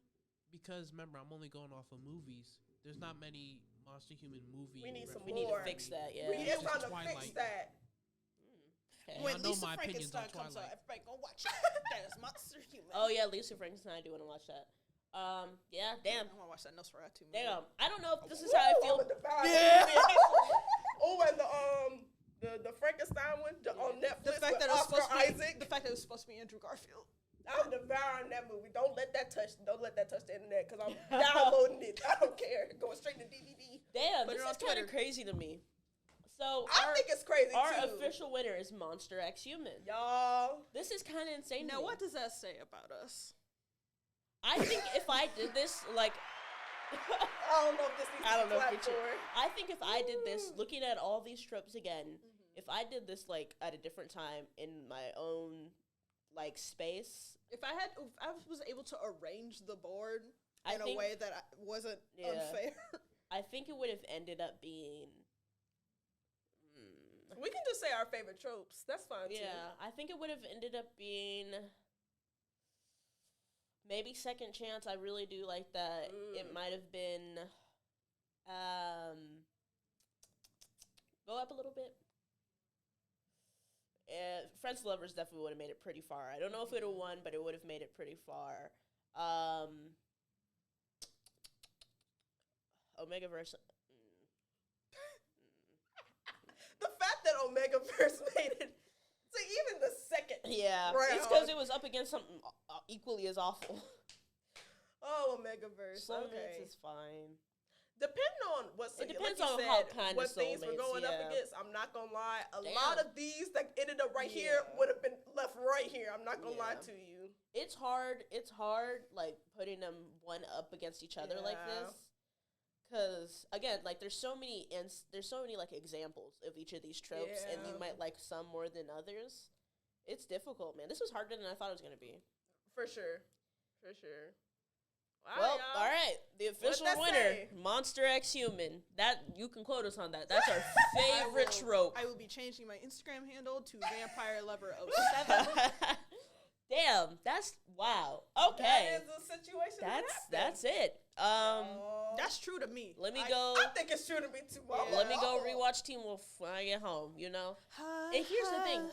because remember, I'm only going off of movies. There's not many monster human movie. We need some We need to more. fix that. Yeah. We need It's time to Twilight. fix that. Okay. When I know Lisa my opinions on Frankenstein comes out, Twilight. everybody gonna watch it. That is monster human. Oh yeah, Lisa Frankenstein. I do want to watch that. Yeah. Damn. I want to watch that Nosferatu movie. Damn. I don't know if this is how I feel. Yeah. Oh, and the Frankenstein one on Netflix The fact with that it was Oscar supposed to be, Isaac. the fact that it was supposed to be Andrew Garfield. I'm devouring that movie. Don't let that touch the internet because I'm downloading it. I don't care. Going straight to DVD. Damn. Put This it on is kind Twitter. of crazy to me. So I think it's crazy our too. official winner is Monster X Human. Y'all. This is kind of insane. to Now, me. what does that say about us? I think if I did this, like, I don't know if this needs I to don't be know if we clapped should. for. I think if I did this, looking at all these tropes again, if I did this like at a different time in my own like space, If I was able to arrange the board I in a think- way that wasn't Yeah. unfair. I think it would have ended up being. We can just say our favorite tropes. That's fine too. Yeah, I think it would have ended up being maybe Second Chance. I really do like that. It might have been go up a little bit. Friends to Lovers definitely would have made it pretty far. I don't know if it would have won, but it would have made it pretty far. Omegaverse. The fact that Omegaverse made it to even the second. Yeah, round. it's because it was up against something equally as awful. Oh, Omegaverse. Soulmates Okay. is fine. Depending on what It depends like you on said, how kind what of things we're Soulmates, going up yeah. against. I'm not gonna lie. A Damn. lot of these that ended up right here Yeah. would have been left right here. I'm not gonna lie Yeah. to you. It's hard, like putting them one up against each other like Yeah. this, because again, like there's so many like examples of each of these tropes, and you Yeah. might like some more than others. It's difficult, man. This was harder than I thought it was gonna be. For sure. For sure. Well, y'all. all right, the official that winner, say? Monster X Human. That you can quote us on that. That's our favorite trope. I will be changing my Instagram handle to Vampire Lover 07. Damn, that's wow. That Okay, is a situation. that that's happened. it. Oh. That's true to me. Let me I- go. I think it's true to me too. I'm Let me like, go oh. rewatch Teen Wolf when I get home. You know. And here's the thing.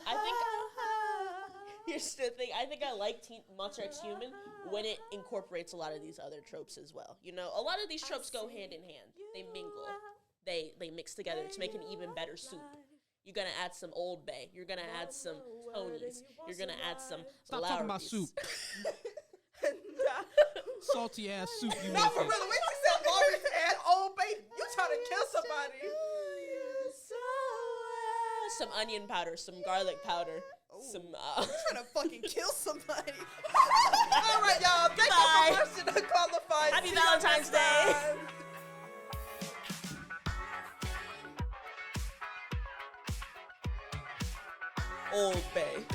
Here's the thing. I think I like Monster X Human when it incorporates a lot of these other tropes as well. You know, a lot of these tropes go hand in hand. They mingle. They mix together to make an even better soup. You're gonna add some Old Bay. You're gonna add some Tonys. You're gonna add some Stop talking about Lowrys. soup. Nah. Salty ass soup you No, for making. real. The way you said Lawrence and Old Bay, you trying to kill somebody. Some onion powder, some garlic powder, some. trying to fucking kill somebody. All right, y'all. Thank Bye. you for watching Unqualified. Happy See y'all Valentine's next Day. time. Old Bay.